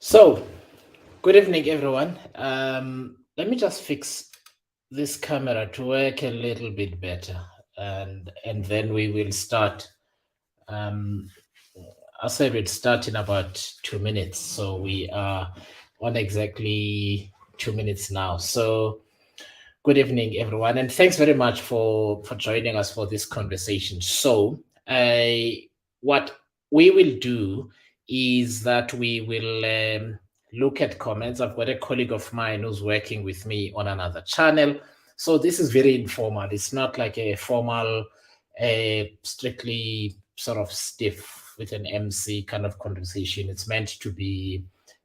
So, good evening, everyone. Let me just fix this camera to work a little bit better, and then we will start. Um, I said we'd start in about 2 minutes, so we are on exactly 2 minutes now. So, good evening, everyone, and thanks very much for joining us for this conversation. So, what we will do is that we will look at comments. I've got a colleague of mine who's working with me on another channel. So this is very informal. It's not like a formal, strictly sort of stiff with an MC kind of conversation. It's meant to be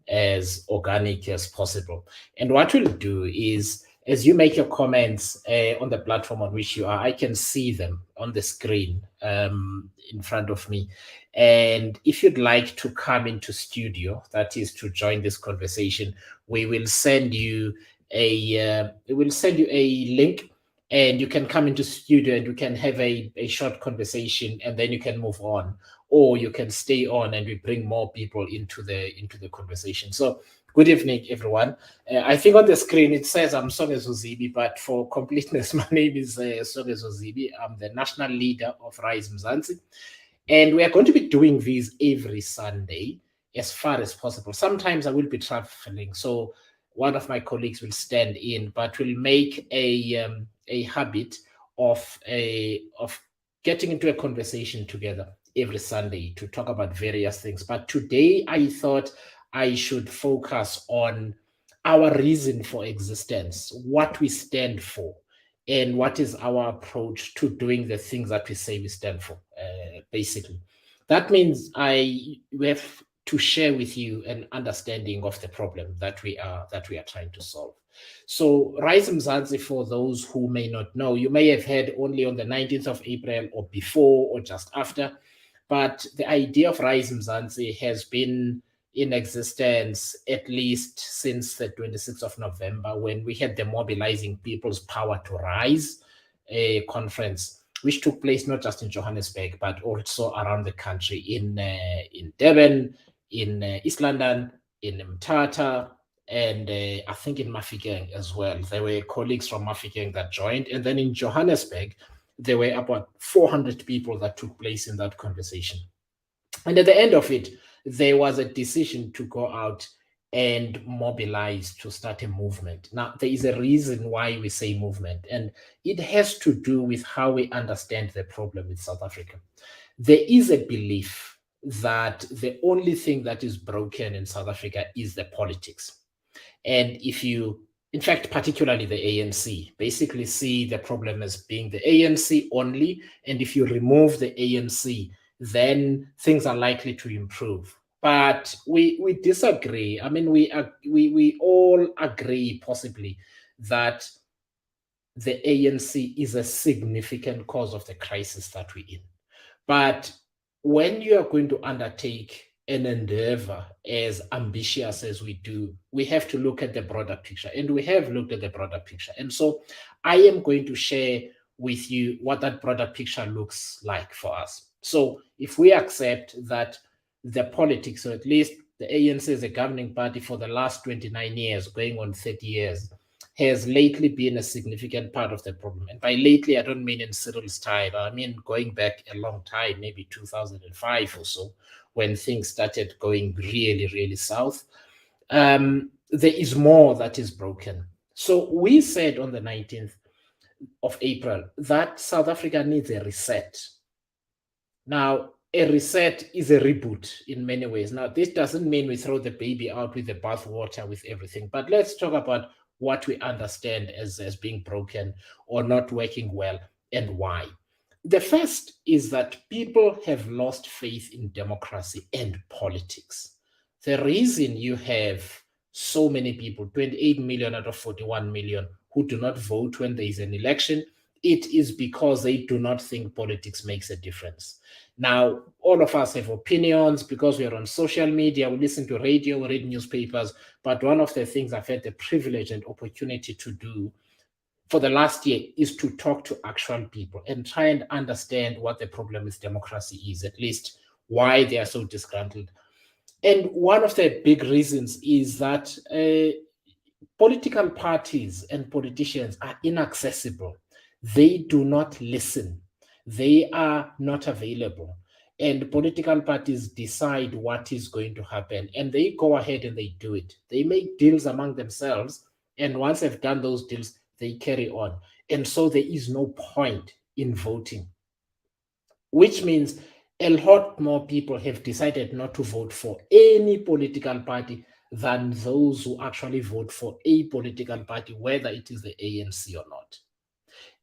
as organic as possible. And what we'll do is, as you make your comments on the platform on which you are, I can see them on the screen in front of me. And if you'd like to come into studio, that is to join this conversation, we will send you a link, and you can come into studio and you can have a short conversation, and then you can move on, or you can stay on and we bring more people into the conversation. So good evening, everyone. I think on the screen it says I'm Songes Uzibi, but for completeness, my name is Songes Uzibi. I'm the national leader of Rise Mzansi. And we are going to be doing these every Sunday as far as possible. Sometimes I will be traveling, so one of my colleagues will stand in, but we'll make a habit of getting into a conversation together every Sunday to talk about various things. But today I thought I should focus on our reason for existence, what we stand for, and what is our approach to doing the things that we say we stand for, basically. That means we have to share with you an understanding of the problem that we are trying to solve. So Rise Mzansi, for those who may not know, you may have heard only on the 19th of April or before or just after, but the idea of Rise Mzansi has been in existence at least since the 26th of November, when we had the Mobilizing People's Power to Rise conference, which took place not just in Johannesburg, but also around the country in Durban, in East London, in Mthatha, and I think in Mafikeng as well. There were colleagues from Mafikeng that joined. And then in Johannesburg, there were about 400 people that took place in that conversation. And at the end of it, there was a decision to go out and mobilize to start a movement. Now, there is a reason why we say movement, and it has to do with how we understand the problem with South Africa. There is a belief that the only thing that is broken in South Africa is the politics. And if you, in fact, particularly the ANC, basically see the problem as being the ANC only, and if you remove the ANC, then things are likely to improve. But we disagree. I mean, we all agree possibly that the ANC is a significant cause of the crisis that we're in. But when you are going to undertake an endeavor as ambitious as we do, we have to look at the broader picture. And we have looked at the broader picture. And so I am going to share with you what that broader picture looks like for us. So if we accept that the politics, or at least the ANC as a governing party for the last 29 years, going on 30 years, has lately been a significant part of the problem. And by lately, I don't mean in Cyril's time. I mean going back a long time, maybe 2005 or so, when things started going really, really south. There is more that is broken. So we said on the 19th of April that South Africa needs a reset. Now, a reset is a reboot in many ways. Now, this doesn't mean we throw the baby out with the bathwater with everything, but let's talk about what we understand as being broken or not working well and why. The first is that people have lost faith in democracy and politics. The reason you have so many people, 28 million out of 41 million, who do not vote when there is an election, it is because they do not think politics makes a difference. Now, all of us have opinions because we are on social media, we listen to radio, we read newspapers. But one of the things I've had the privilege and opportunity to do for the last year is to talk to actual people and try and understand what the problem with democracy is, at least why they are so disgruntled. And one of the big reasons is that political parties and politicians are inaccessible. They do not listen. They are not available. And political parties decide what is going to happen and they go ahead and they do it. They make deals among themselves. And once they've done those deals, they carry on. And so there is no point in voting, which means a lot more people have decided not to vote for any political party than those who actually vote for a political party, whether it is the ANC or not.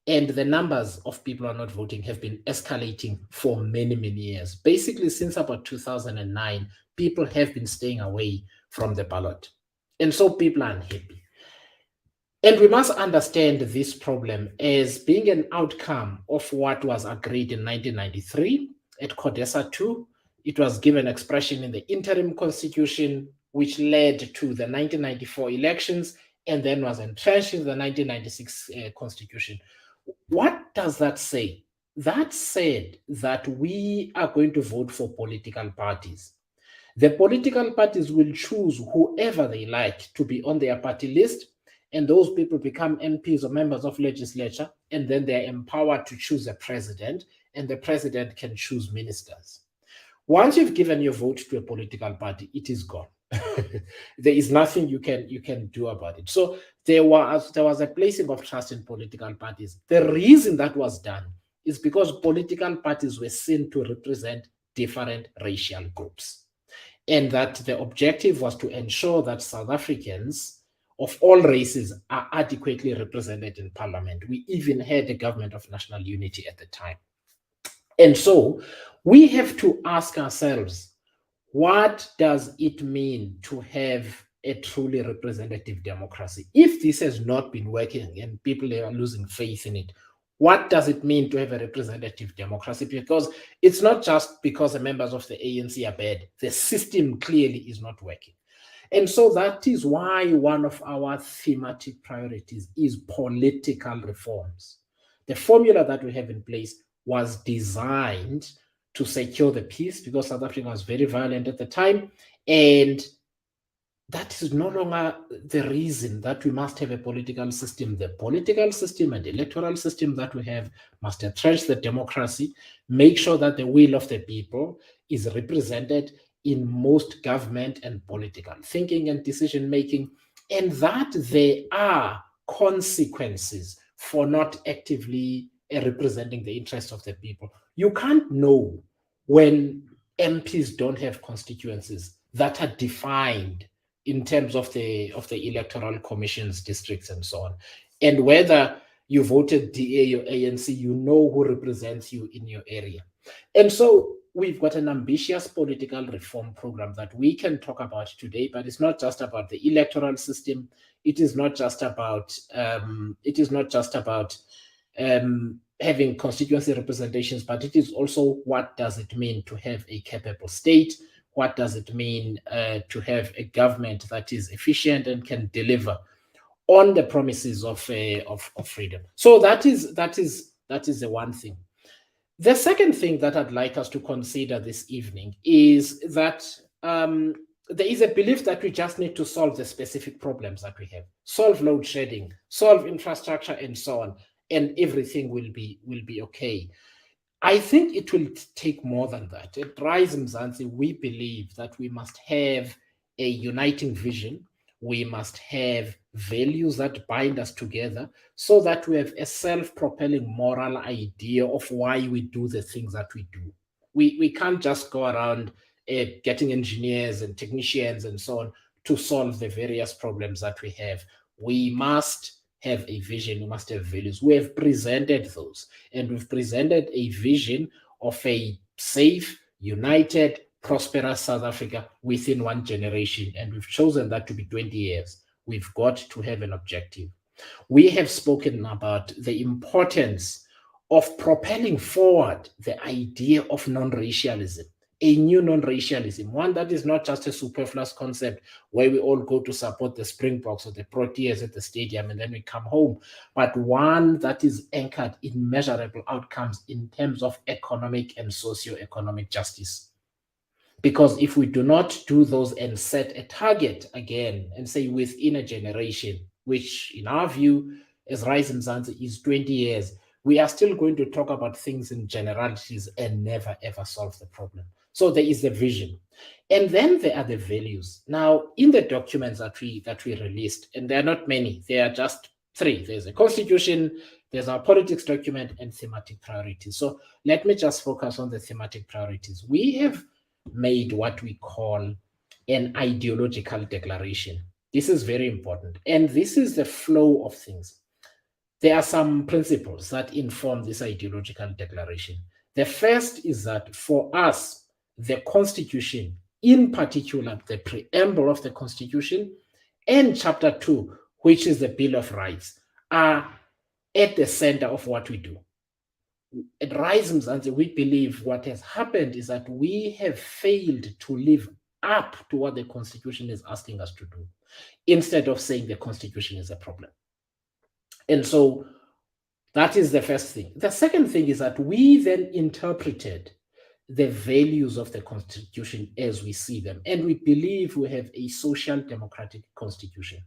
And the numbers of people who are not voting have been escalating for many, many years. Basically, since about 2009, people have been staying away from the ballot. And so people are unhappy. And we must understand this problem as being an outcome of what was agreed in 1993 at CODESA 2. It was given expression in the interim constitution, which led to the 1994 elections and then was entrenched in the 1996 constitution. What does that say? That said that we are going to vote for political parties. The political parties will choose whoever they like to be on their party list, and those people become MPs or members of legislature, and then they're empowered to choose a president, and the president can choose ministers. Once you've given your vote to a political party, it is gone. There is nothing you can do about it. So there was a placing of trust in political parties. The reason that was done is because political parties were seen to represent different racial groups, and that the objective was to ensure that South Africans of all races are adequately represented in parliament. We even had a government of national unity at the time. And so we have to ask ourselves, what does it mean to have a truly representative democracy? If this has not been working and people are losing faith in it, what does it mean to have a representative democracy? Because it's not just because the members of the ANC are bad. The system clearly is not working. And so that is why one of our thematic priorities is political reforms. The formula that we have in place was designed to secure the peace because South Africa was very violent at the time. And that is no longer the reason that we must have a political system. The political system and electoral system that we have must entrench the democracy, make sure that the will of the people is represented in most government and political thinking and decision making, and that there are consequences for not actively representing the interests of the people. You can't know when MPs don't have constituencies that are defined in terms of the electoral commissions, districts, and so on. And whether you voted DA or ANC, you know who represents you in your area. And so we've got an ambitious political reform program that we can talk about today, but it's not just about the electoral system. It is not just about having constituency representations, but it is also what does it mean to have a capable state? What does it mean to have a government that is efficient and can deliver on the promises of freedom? So that is the one thing. The second thing that I'd like us to consider this evening is that there is a belief that we just need to solve the specific problems that we have, solve load shedding, solve infrastructure, and so on, and everything will be okay. I think it will take more than that. At Rise Mzansi, we believe that we must have a uniting vision. We must have values that bind us together so that we have a self-propelling moral idea of why we do the things that we do. We can't just go around getting engineers and technicians and so on to solve the various problems that we have. We must have a vision, we must have values. We have presented those, and we've presented a vision of a safe, united, prosperous South Africa within one generation, and we've chosen that to be 20 years. We've got to have an objective. We have spoken about the importance of propelling forward the idea of non-racialism, a new non-racialism, one that is not just a superfluous concept where we all go to support the Springboks or the Proteas at the stadium and then we come home, but one that is anchored in measurable outcomes in terms of economic and socio-economic justice. Because if we do not do those and set a target again and say within a generation, which in our view, as Rise in Mzansi is 20 years, we are still going to talk about things in generalities and never ever solve the problem. So there is the vision. And then there are the values. Now, in the documents that we released, and there are not many, there are just three. There's a constitution, there's our politics document, and thematic priorities. So let me just focus on the thematic priorities. We have made what we call an ideological declaration. This is very important. And this is the flow of things. There are some principles that inform this ideological declaration. The first is that for us, the Constitution, in particular, the preamble of the Constitution and Chapter 2, which is the Bill of Rights, are at the center of what we do. At Rise Mzansi, we believe what has happened is that we have failed to live up to what the Constitution is asking us to do, instead of saying the Constitution is a problem. And so that is the first thing. The second thing is that we then interpreted the values of the Constitution as we see them. And we believe we have a social democratic constitution.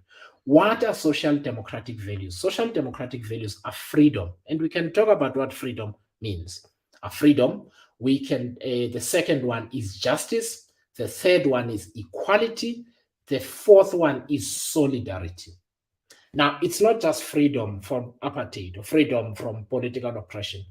What are social democratic values? Social democratic values are freedom. And we can talk about what freedom means. A freedom, the second one is justice. The third one is equality. The fourth one is solidarity. Now, it's not just freedom from apartheid or freedom from political oppression.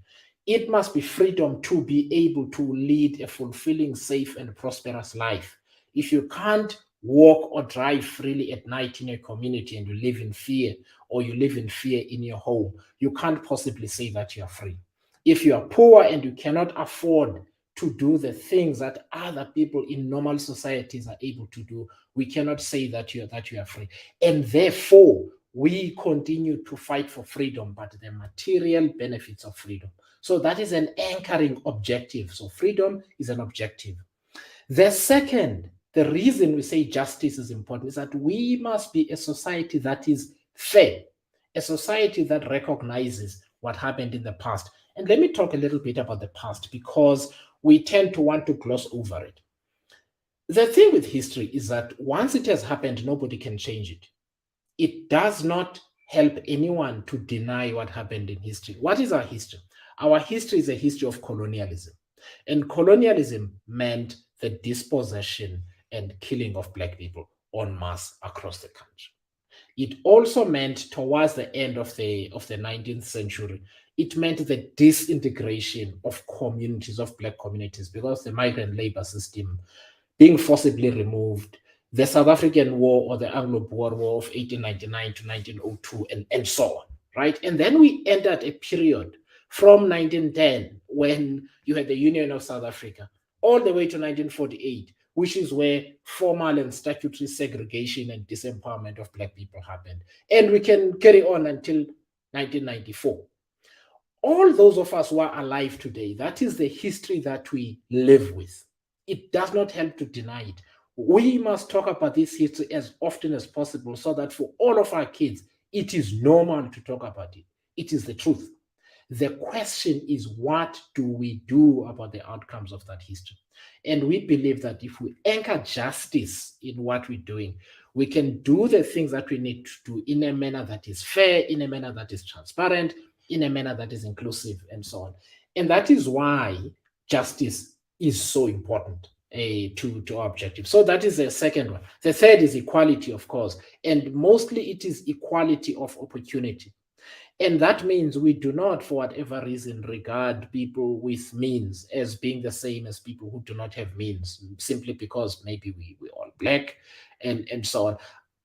It must be freedom to be able to lead a fulfilling, safe, and prosperous life. If you can't walk or drive freely at night in your community and you live in fear, or you live in fear in your home, you can't possibly say that you are free. If you are poor and you cannot afford to do the things that other people in normal societies are able to do, we cannot say that you are free. And therefore, we continue to fight for freedom, but the material benefits of freedom. So that is an anchoring objective. So freedom is an objective. The second, the reason we say justice is important is that we must be a society that is fair, a society that recognizes what happened in the past. And let me talk a little bit about the past, because we tend to want to gloss over it. The thing with history is that once it has happened, nobody can change it. It does not help anyone to deny what happened in history. What is our history? Our history is a history of colonialism. And colonialism meant the dispossession and killing of Black people en masse across the country. It also meant, towards the end of the 19th century, it meant the disintegration of communities, of Black communities, because the migrant labor system being forcibly removed, the South African War or the Anglo-Boer War of 1899 to 1902, and so on, right? And then we entered a period from 1910, when you had the Union of South Africa, all the way to 1948, which is where formal and statutory segregation and disempowerment of Black people happened. And we can carry on until 1994. All those of us who are alive today, that is the history that we live with. It does not help to deny it. We must talk about this history as often as possible, so that for all of our kids, it is normal to talk about it. It is the truth. The question is, what do we do about the outcomes of that history? And we believe that if we anchor justice in what we're doing, we can do the things that we need to do in a manner that is fair, in a manner that is transparent, in a manner that is inclusive, and so on. And that is why justice is so important to our objective. So that is the second one. The third is equality, of course, and mostly it is equality of opportunity. And that means we do not, for whatever reason, regard people with means as being the same as people who do not have means, simply because maybe we're all Black and so on.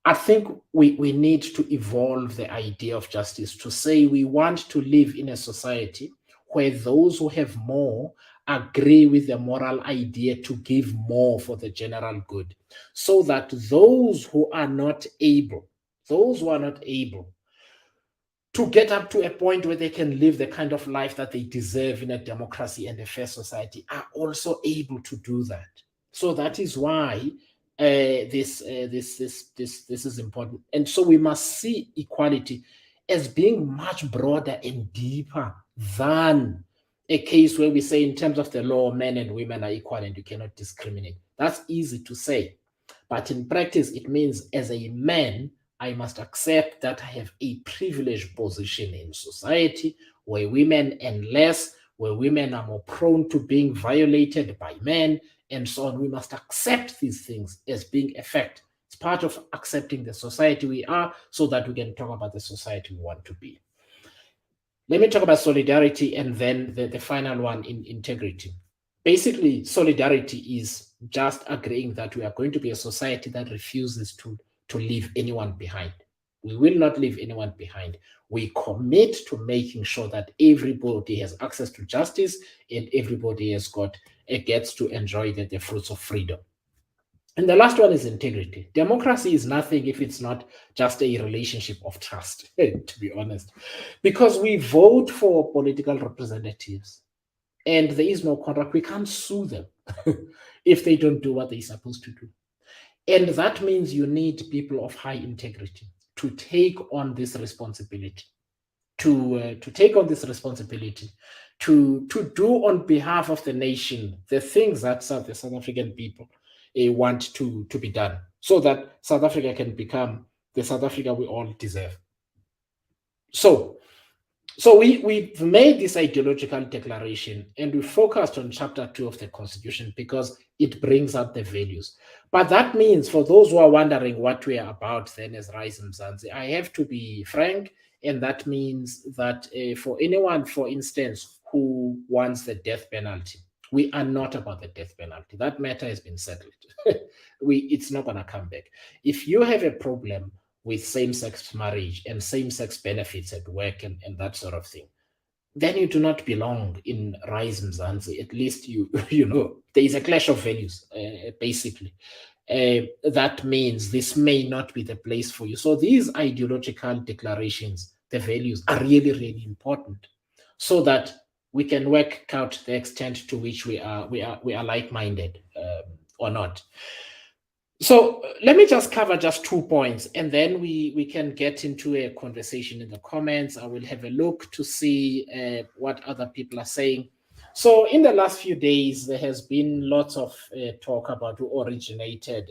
I think we need to evolve the idea of justice to say we want to live in a society where those who have more agree with the moral idea to give more for the general good, so that those who are not able to get up to a point where they can live the kind of life that they deserve in a democracy and a fair society are also able to do that. So that is why this is important. And so we must see equality as being much broader and deeper than a case where we say in terms of the law, men and women are equal and you cannot discriminate. That's easy to say. But in practice, it means as a man, I must accept that I have a privileged position in society where women earn less, where women are more prone to being violated by men, and so on. We must accept these things as being a fact. It's part of accepting the society we are so that we can talk about the society we want to be. Let me talk about solidarity and then the final one in integrity. Basically, solidarity is just agreeing that we are going to be a society that refuses to leave anyone behind. We will not leave anyone behind. We commit to making sure that everybody has access to justice and everybody gets to enjoy the fruits of freedom. And the last one is integrity. Democracy is nothing if it's not just a relationship of trust, to be honest, because we vote for political representatives and there is no contract. We can't sue them if they don't do what they're supposed to do. And that means you need people of high integrity to take on this responsibility, to take on this responsibility, to do on behalf of the nation the things that the South African people want to be done, so that South Africa can become the South Africa we all deserve. So we've made this ideological declaration and we focused on chapter 2 of the Constitution because it brings out the values. But that means for those who are wondering what we are about then as Rise Mzansi, I have to be frank, and that means that for anyone, for instance, who wants the death penalty, we are not about the death penalty. That matter has been settled. It's not going to come back. If you have a problem with same-sex marriage and same-sex benefits at work and that sort of thing, then you do not belong in Rise Mzansi. At least you know there is a clash of values, basically. That means this may not be the place for you. So these ideological declarations, the values, are really, really important, so that we can work out the extent to which we are like-minded or not. So let me just cover just 2 points, and then we can get into a conversation in the comments. I will have a look to see what other people are saying. So in the last few days, there has been lots of talk about who originated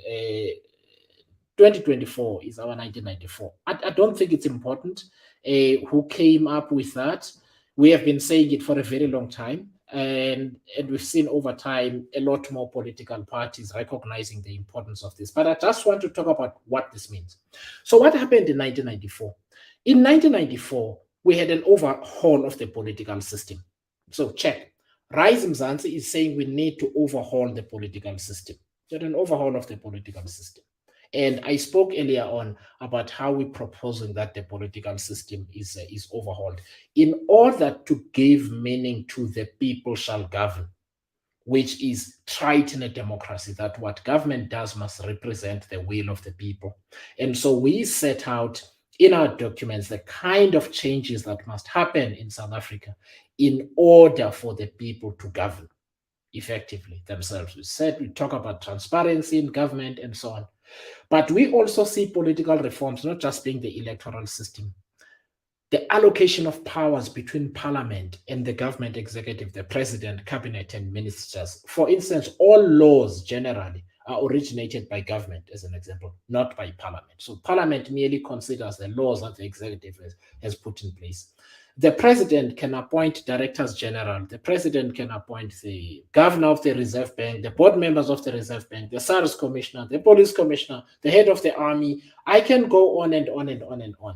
2024 is our 1994. I don't think it's important who came up with that. We have been saying it for a very long time. And we've seen over time a lot more political parties recognizing the importance of this. But I just want to talk about what this means. So what happened in 1994? In 1994, we had an overhaul of the political system. So check. Rise Mzansi is saying we need to overhaul the political system. We had an overhaul of the political system. And I spoke earlier on about how we're proposing that the political system is overhauled in order to give meaning to the people shall govern, which is trite in a democracy, that what government does must represent the will of the people. And so we set out in our documents the kind of changes that must happen in South Africa in order for the people to govern effectively themselves. We talk about transparency in government and so on. But we also see political reforms not just being the electoral system, the allocation of powers between parliament and the government executive, the president, cabinet, and ministers. For instance, all laws generally are originated by government, as an example, not by parliament. So parliament merely considers the laws that the executive has put in place. The president can appoint directors general. The president can appoint the governor of the Reserve Bank, the board members of the Reserve Bank, the SARS commissioner, the police commissioner, the head of the army. I can go on and on and on and on.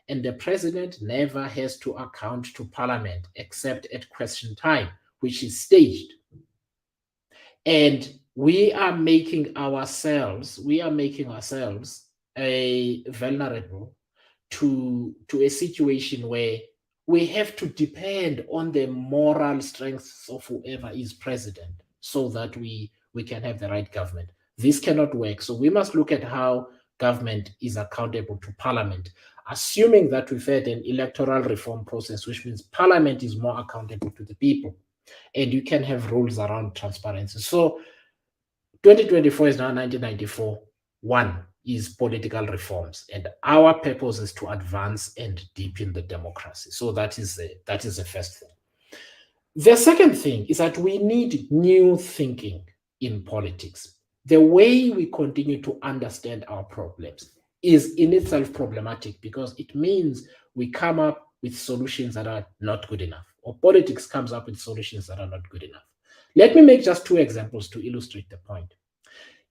And the president never has to account to parliament except at question time, which is staged. And we are making ourselves vulnerable to a situation where we have to depend on the moral strength of whoever is president so that we can have the right government. This cannot work. So we must look at how government is accountable to parliament, assuming that we've had an electoral reform process, which means parliament is more accountable to the people, and you can have rules around transparency. So 2024 is now 1994. One is political reforms, and our purpose is to advance and deepen the democracy. So that is the first thing. The second thing is that we need new thinking in politics. The way we continue to understand our problems is in itself problematic because it means we come up with solutions that are not good enough, or politics comes up with solutions that are not good enough. Let me make just two examples to illustrate the point.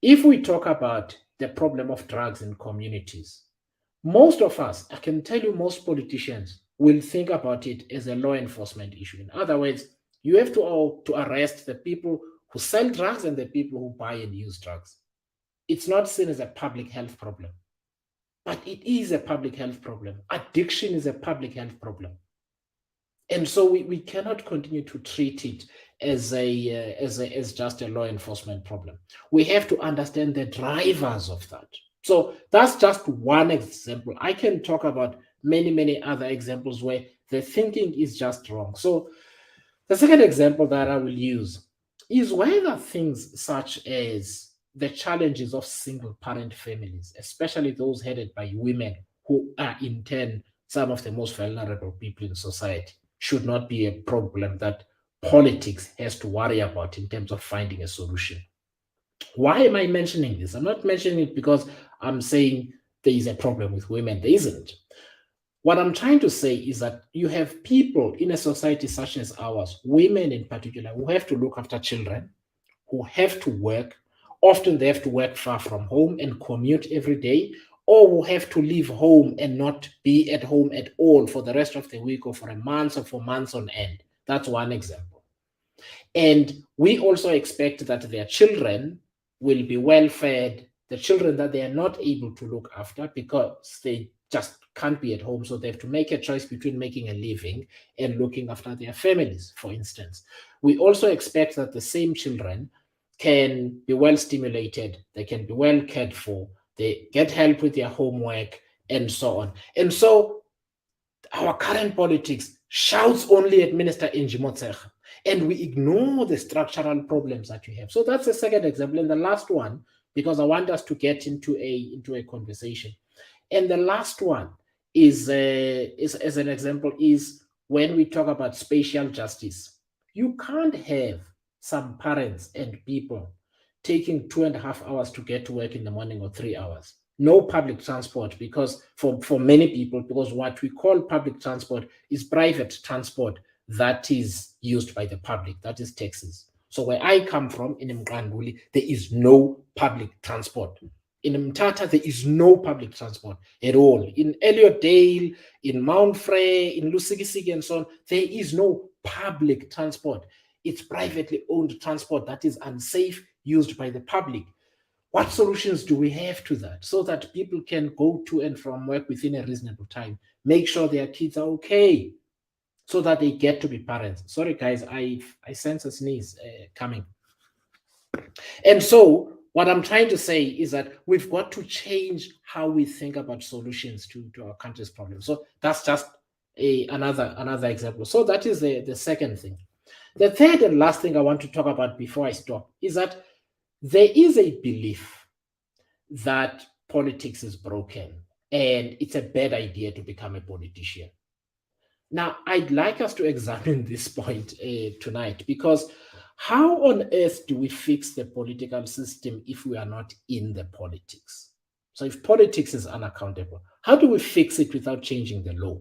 If we talk about the problem of drugs in communities, most of us, I can tell you, most politicians will think about it as a law enforcement issue. In other words, you have to arrest the people who sell drugs and the people who buy and use drugs. It's not seen as a public health problem, but it is a public health problem. Addiction is a public health problem. And so we cannot continue to treat it as just a law enforcement problem. We have to understand the drivers of that. So that's just one example. I can talk about many other examples where the thinking is just wrong. So the second example that I will use is whether things such as the challenges of single parent families, especially those headed by women who are in turn some of the most vulnerable people in society, should not be a problem that politics has to worry about in terms of finding a solution. Why am I mentioning this? I'm not mentioning it because I'm saying there is a problem with women. There isn't. What I'm trying to say is that you have people in a society such as ours, women in particular, who have to look after children, who have to work. Often they have to work far from home and commute every day, or who have to leave home and not be at home at all for the rest of the week or for a month or for months on end. That's one example. And we also expect that their children will be well fed, the children that they are not able to look after because they just can't be at home. So they have to make a choice between making a living and looking after their families, for instance. We also expect that the same children can be well stimulated, they can be well cared for, they get help with their homework, and so on. And so our current politics shouts only at Minister Njimotsecha, and we ignore the structural problems that you have. So that's the second example. And the last one, because I want us to get into a conversation. And the last one is as an example is when we talk about spatial justice. You can't have some parents and people taking 2.5 hours to get to work in the morning or 3 hours. No public transport because for many people, because what we call public transport is private transport that is used by the public, that is taxis. So where I come from in Mqanduli, there is no public transport. In Mtata, there is no public transport at all. In Elliotdale, in Mount Frey, in Lusikisiki, and so on, there is no public transport. It's privately owned transport that is unsafe, used by the public. What solutions do we have to that so that people can go to and from work within a reasonable time, make sure their kids are okay, so that they get to be parents? Sorry, guys, I sense a sneeze coming. And so what I'm trying to say is that we've got to change how we think about solutions to our country's problems. So that's just another example. So that is the second thing. The third and last thing I want to talk about before I stop is that there is a belief that politics is broken and it's a bad idea to become a politician. Now, I'd like us to examine this point tonight because how on earth do we fix the political system if we are not in the politics? So, if politics is unaccountable, how do we fix it without changing the law?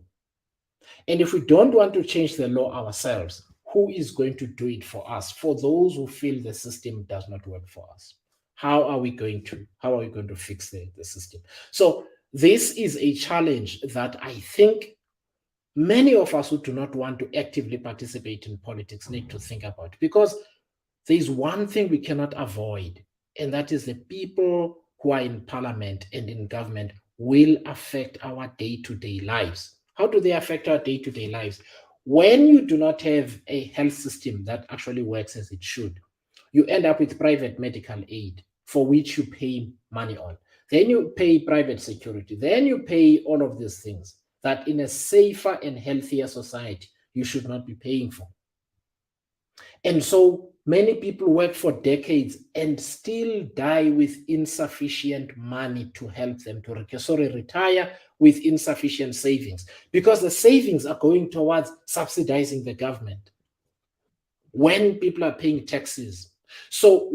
And if we don't want to change the law ourselves, who is going to do it for us? For those who feel the system does not work for us, how are we going to fix the system? So this is a challenge that I think many of us who do not want to actively participate in politics need to think about, because there's one thing we cannot avoid, and that is the people who are in parliament and in government will affect our day-to-day lives. How do they affect our day-to-day lives? When you do not have a health system that actually works as it should, you end up with private medical aid for which you pay money on. Then you pay private security. Then you pay all of these things that in a safer and healthier society you should not be paying for. And so many people work for decades and still die with insufficient money to help them to retire with insufficient savings, because the savings are going towards subsidizing the government. when people are paying taxes. So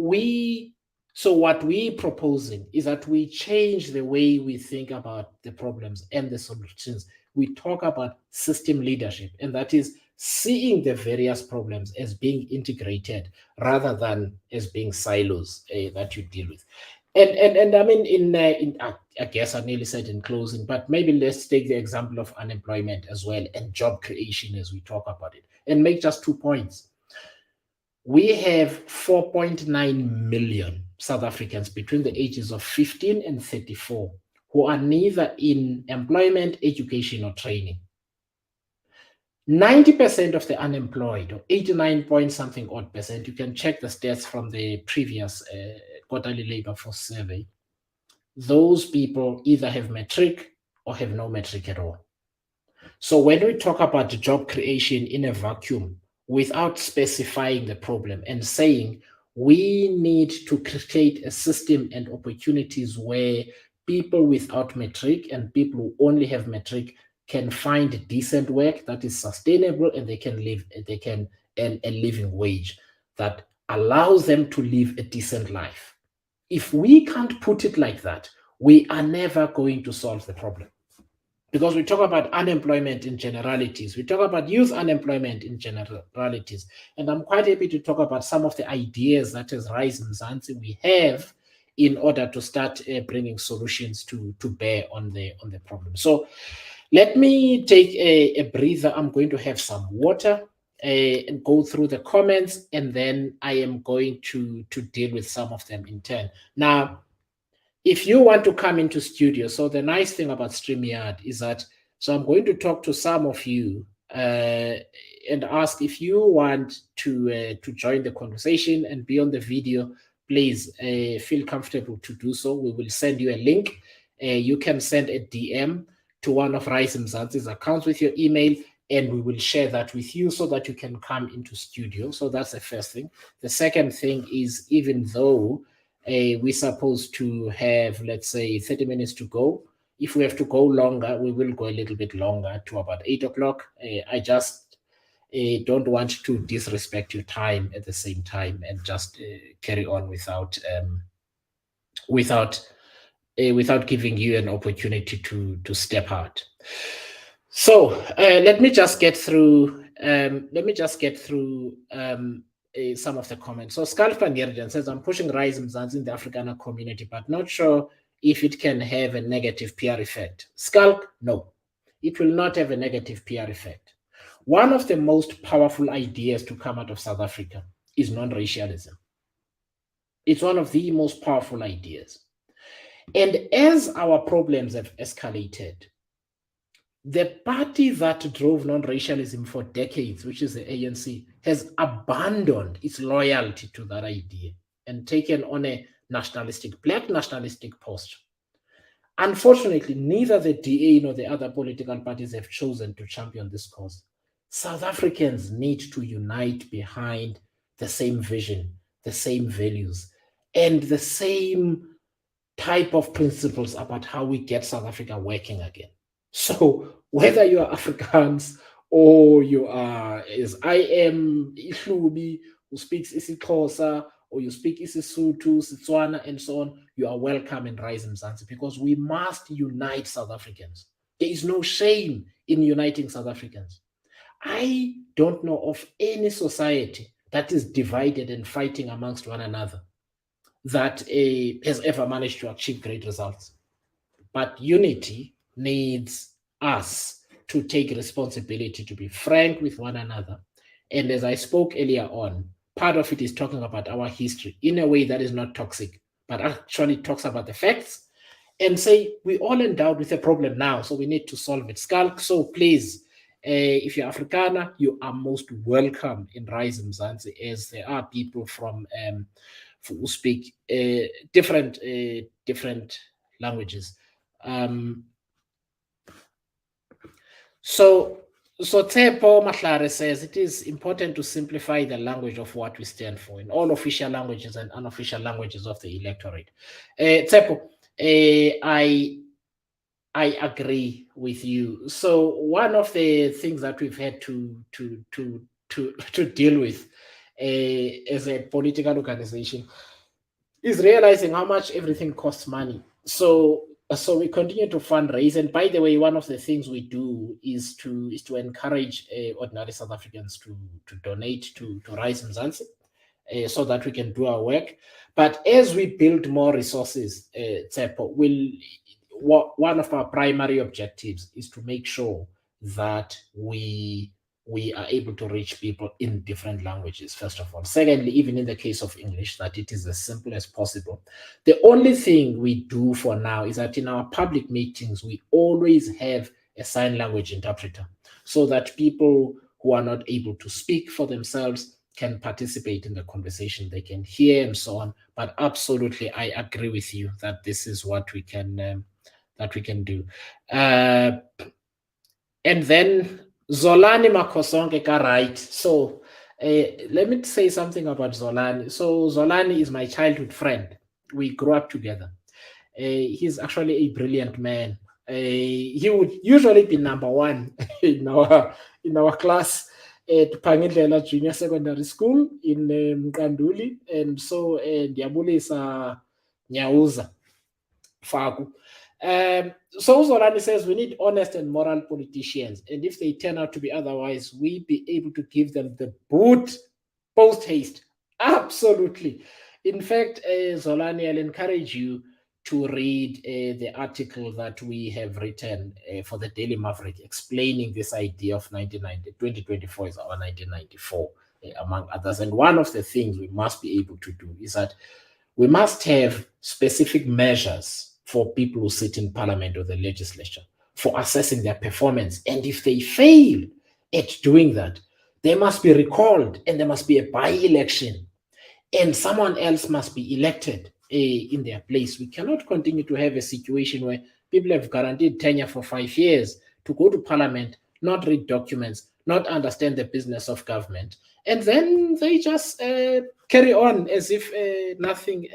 what we're proposing is that we change the way we think about the problems and the solutions. We talk about system leadership, and that is seeing the various problems as being integrated rather than as being silos that you deal with. And I mean, I guess I nearly said in closing, but maybe let's take the example of unemployment as well and job creation as we talk about it, and make just 2 points. We have 4.9 million South Africans between the ages of 15 and 34 who are neither in employment, education, or training. 90% of the unemployed, or 89 point something odd percent, you can check the stats from the previous quarterly labor force survey. Those people either have matric or have no matric at all. So when we talk about job creation in a vacuum, without specifying the problem and saying we need to create a system and opportunities where people without matric and people who only have matric can find decent work that is sustainable, and they can earn a living wage that allows them to live a decent life. If we can't put it like that, we are never going to solve the problem, because we talk about unemployment in generalities. We talk about youth unemployment in generalities. And I'm quite happy to talk about some of the ideas that as Rise Mzansi we have in order to start bringing solutions to bear on the problem. So let me take a breather. I'm going to have some water and go through the comments, and then I am going to deal with some of them in turn. Now, if you want to come into studio, so the nice thing about StreamYard is that, so I'm going to talk to some of you and ask if you want to join the conversation and be on the video. Please feel comfortable to do so. We will send you a link. You can send a DM to one of Rise Mzansi's accounts with your email, and we will share that with you so that you can come into studio. So that's the first thing. The second thing is, even though we're supposed to have, let's say, 30 minutes to go. If we have to go longer, we will go a little bit longer to about 8 o'clock. I just don't want to disrespect your time at the same time and just carry on without without giving you an opportunity to step out. So let me just get through. Some of the comments. So Skalf Pangerjan says, I'm pushing Rise Mzansi in the Afrikaner community, but not sure if it can have a negative PR effect. Skalk, no, it will not have a negative PR effect. One of the most powerful ideas to come out of South Africa is non-racialism. It's one of the most powerful ideas. And as our problems have escalated, the party that drove non-racialism for decades, which is the ANC, has abandoned its loyalty to that idea and taken on a black nationalistic posture. Unfortunately, neither the DA nor the other political parties have chosen to champion this cause. South Africans need to unite behind the same vision, the same values, and the same type of principles about how we get South Africa working again. So whether you are Afrikaans or you are, as I am, Ihlubi, who speaks isiXhosa, or you speak isiSotho, Setswana, and so on, you are welcome in Rise Mzansi, because we must unite South Africans. There is no shame in uniting South Africans. I don't know of any society that is divided and fighting amongst one another that has ever managed to achieve great results. But unity needs us to take responsibility, to be frank with one another. And as I spoke earlier on, part of it is talking about our history in a way that is not toxic, but actually talks about the facts and say we're all endowed with a problem now, so we need to solve it. Skulk, so please, if you're Afrikaner, you are most welcome in Rise Mzansi, as there are people from who speak different languages. So Tsepo Mahlare says it is important to simplify the language of what we stand for in all official languages and unofficial languages of the electorate. Tsepo, I agree with you. So one of the things that we've had to deal with as a political organization, is realizing how much everything costs money. So we continue to fundraise. And by the way, one of the things we do is to encourage ordinary South Africans to donate to Rise Mzansi, so that we can do our work. But as we build more resources, Tsepo, one of our primary objectives is to make sure that we are able to reach people in different languages, first of all. Secondly, even in the case of English, that it is as simple as possible. The only thing we do for now is that in our public meetings, we always have a sign language interpreter so that people who are not able to speak for themselves can participate in the conversation, they can hear and so on. But absolutely, I agree with you that this is what we can do. Uh, and then Zolani Makosonke ka right. So let me say something about Zolani. So Zolani is my childhood friend. We grew up together. He's actually a brilliant man. He would usually be number one in our class at Pangindlela Junior Secondary School in Mkanduli, and so Ndiabulisa Nyauza Faku. So Zorani says we need honest and moral politicians, and if they turn out to be otherwise, we be able to give them the boot post haste. Absolutely. In fact, Zolani, I'll encourage you to read the article that we have written for the Daily Maverick explaining this idea of 1990. 2024 is our 1994, among others. And one of the things we must be able to do is that we must have specific measures for people who sit in parliament or the legislature for assessing their performance. And if they fail at doing that, they must be recalled and there must be a by-election and someone else must be elected in their place. We cannot continue to have a situation where people have guaranteed tenure for 5 years to go to parliament, not read documents, not understand the business of government, and then they just carry on as if nothing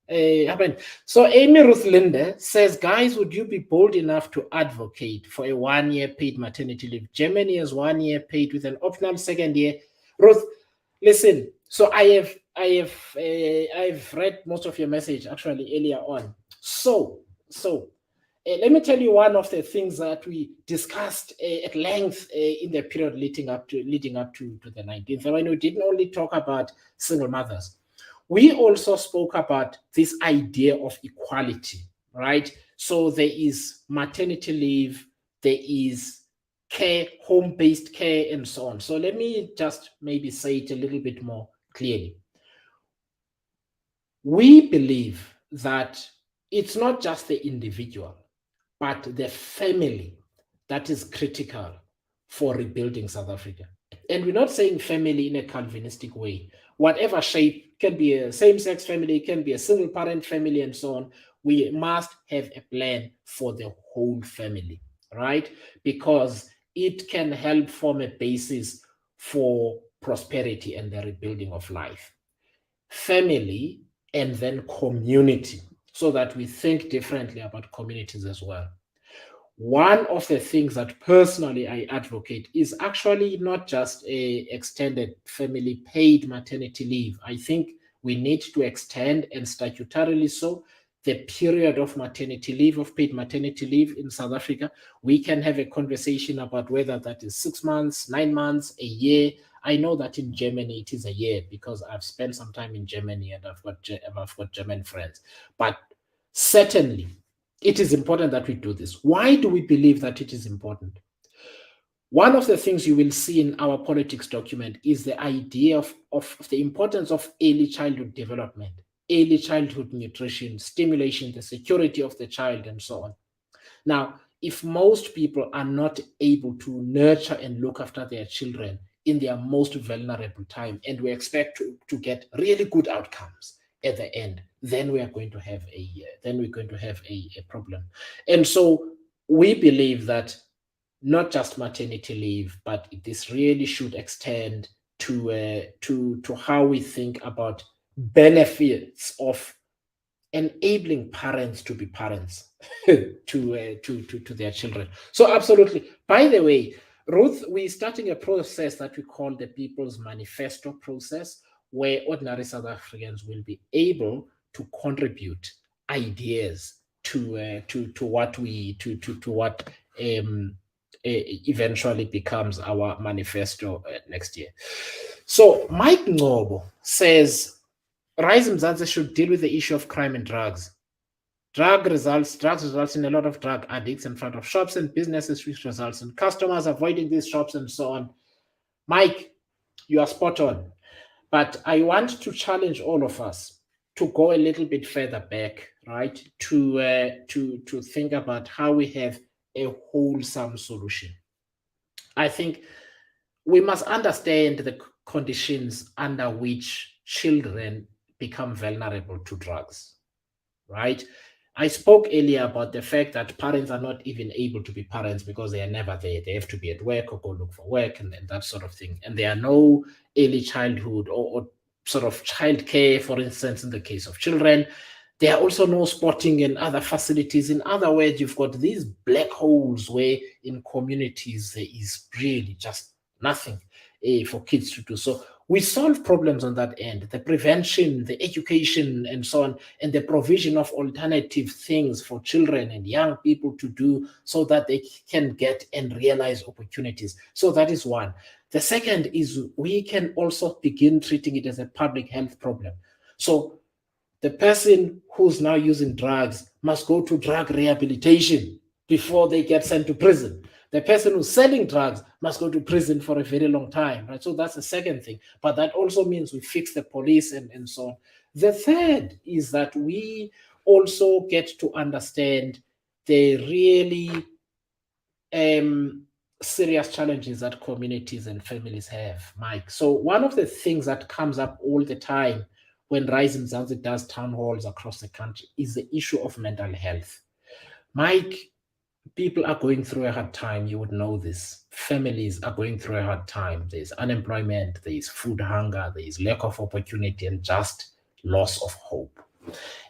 happened. So Amy Ruth Linde says, guys, would you be bold enough to advocate for a 1-year paid maternity leave? Germany has 1 year paid with an optional second year. Ruth, listen. So I've read most of your message actually earlier on. So let me tell you one of the things that we discussed at length in the period leading up to the 19th. When we didn't only talk about single mothers, we also spoke about this idea of equality, right? So there is maternity leave, there is care, home-based care, and so on. So let me just maybe say it a little bit more clearly. We believe that it's not just the individual, but the family that is critical for rebuilding South Africa. And we're not saying family in a Calvinistic way. Whatever shape, can be a same-sex family, can be a single-parent family, and so on. We must have a plan for the whole family, right? Because it can help form a basis for prosperity and the rebuilding of life. Family and then community, so that we think differently about communities as well. One of the things that personally I advocate is actually not just a extended family paid maternity leave. I think we need to extend, and statutorily so, the period of maternity leave, of paid maternity leave in South Africa. We can have a conversation about whether that is 6 months, 9 months, a year. I know that in Germany it is a year because I've spent some time in Germany and I've got German friends. But certainly, it is important that we do this. Why do we believe that it is important? One of the things you will see in our politics document is the idea of the importance of early childhood development, early childhood nutrition, stimulation, the security of the child, and so on. Now, if most people are not able to nurture and look after their children in their most vulnerable time, and we expect to get really good outcomes at the end, then we're going to have a problem. And so we believe that not just maternity leave, but this really should extend to how we think about benefits of enabling parents to be parents to their children. So absolutely. By the way, Ruth, we're starting a process that we call the People's Manifesto process, where ordinary South Africans will be able to contribute ideas to what eventually becomes our manifesto next year. So Mike Ngobo says Rise Mzansi should deal with the issue of crime and drugs. Drugs results in a lot of drug addicts in front of shops and businesses, which results in customers avoiding these shops and so on. Mike, you are spot on. But I want to challenge all of us to go a little bit further back, right? To think about how we have a wholesome solution. I think we must understand the conditions under which children become vulnerable to drugs, right? I spoke earlier about the fact that parents are not even able to be parents because they are never there. They have to be at work or go look for work and that sort of thing. And there are no early childhood or sort of childcare, for instance, in the case of children. There are also no sporting and other facilities. In other words, you've got these black holes where in communities there is really just nothing for kids to do. So we solve problems on that end, the prevention, the education, and so on, and the provision of alternative things for children and young people to do so that they can get and realize opportunities. So that is one. The second is we can also begin treating it as a public health problem. So the person who's now using drugs must go to drug rehabilitation before they get sent to prison. The person who's selling drugs must go to prison for a very long time, right? So that's the second thing. But that also means we fix the police and so on. The third is that we also get to understand the really serious challenges that communities and families have, Mike. So one of the things that comes up all the time when Rise Mzansi does town halls across the country is the issue of mental health. Mike, people are going through a hard time. You would know this. Families are going through a hard time. There's unemployment, there's food hunger, there's lack of opportunity, and just loss of hope.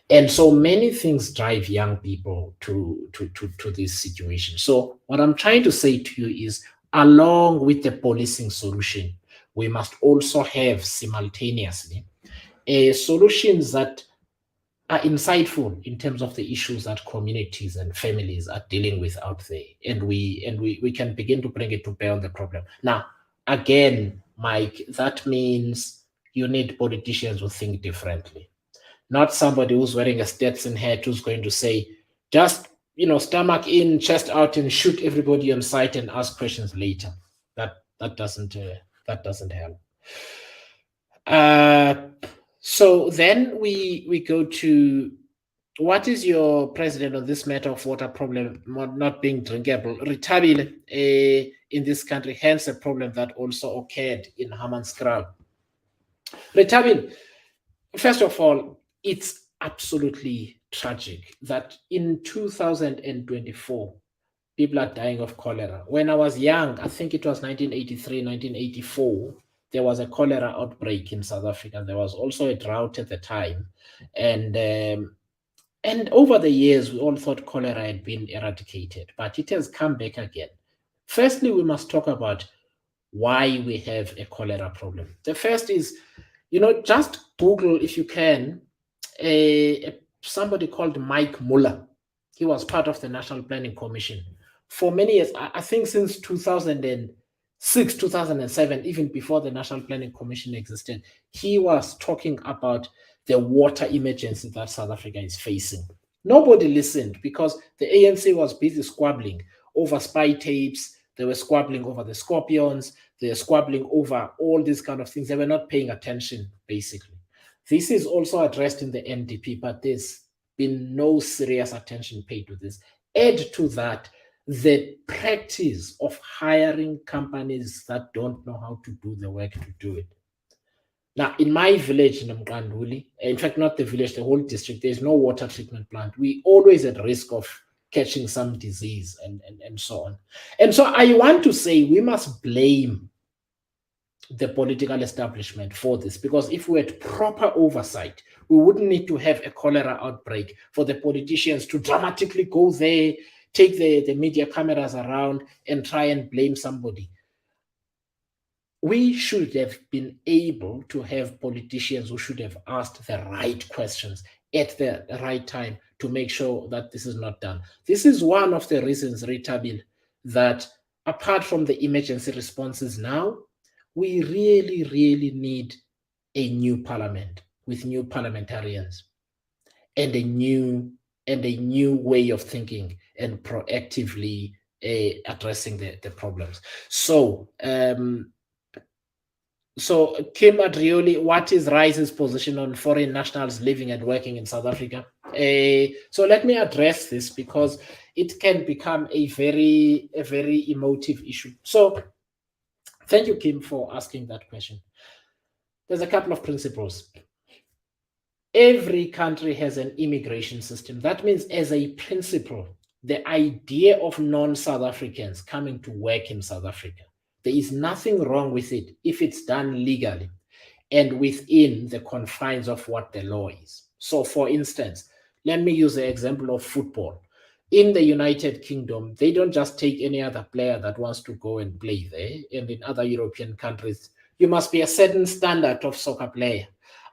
And so many things drive young people to this situation. So what I'm trying to say to you is, along with the policing solution, we must also have simultaneously solutions that are insightful in terms of the issues that communities and families are dealing with out there, and we can begin to bring it to bear on the problem. Now, again, Mike, that means you need politicians who think differently, not somebody who's wearing a Stetson hat who's going to say, just stomach in, chest out, and shoot everybody on sight and ask questions later. That doesn't help. So then we go to, what is your president on this matter of water problem not being drinkable? Rethabile in this country, hence a problem that also occurred in Hammanskraal. Rethabile, first of all, it's absolutely tragic that in 2024, people are dying of cholera. When I was young, I think it was 1983, 1984, there was a cholera outbreak in South Africa. There was also a drought at the time. And over the years, we all thought cholera had been eradicated, but it has come back again. Firstly, we must talk about why we have a cholera problem. The first is, just Google, if you can, somebody called Mike Muller. He was part of the National Planning Commission for many years. I think since 2006, 2007, even before the National Planning Commission existed, he was talking about the water emergency that South Africa is facing. Nobody listened because the ANC was busy squabbling over spy tapes. They were squabbling over the scorpions. They were squabbling over all these kind of things. They were not paying attention, basically. This is also addressed in the NDP, but there's been no serious attention paid to this. Add to that the practice of hiring companies that don't know how to do the work to do it. Now, in my village in Mqanduli, in fact, not the village, the whole district, there's no water treatment plant. We always at risk of catching some disease and so on. And so I want to say we must blame the political establishment for this, because if we had proper oversight, we wouldn't need to have a cholera outbreak for the politicians to dramatically go there, take the media cameras around and try and blame somebody. We should have been able to have politicians who should have asked the right questions at the right time to make sure that this is not done. This is one of the reasons, Ritabil, that apart from the emergency responses now, we really, really need a new parliament with new parliamentarians and a new way of thinking and proactively addressing the problems. So, Kim Adrioli, what is Rice's position on foreign nationals living and working in South Africa? So let me address this because it can become a very emotive issue. So thank you, Kim, for asking that question. There's a couple of principles. Every country has an immigration system. That means, as a principle, the idea of non-South Africans coming to work in South Africa, there is nothing wrong with it if it's done legally and within the confines of what the law is. So, for instance, let me use the example of football. In the United Kingdom, they don't just take any other player that wants to go and play there. And in other European countries, you must be a certain standard of soccer player.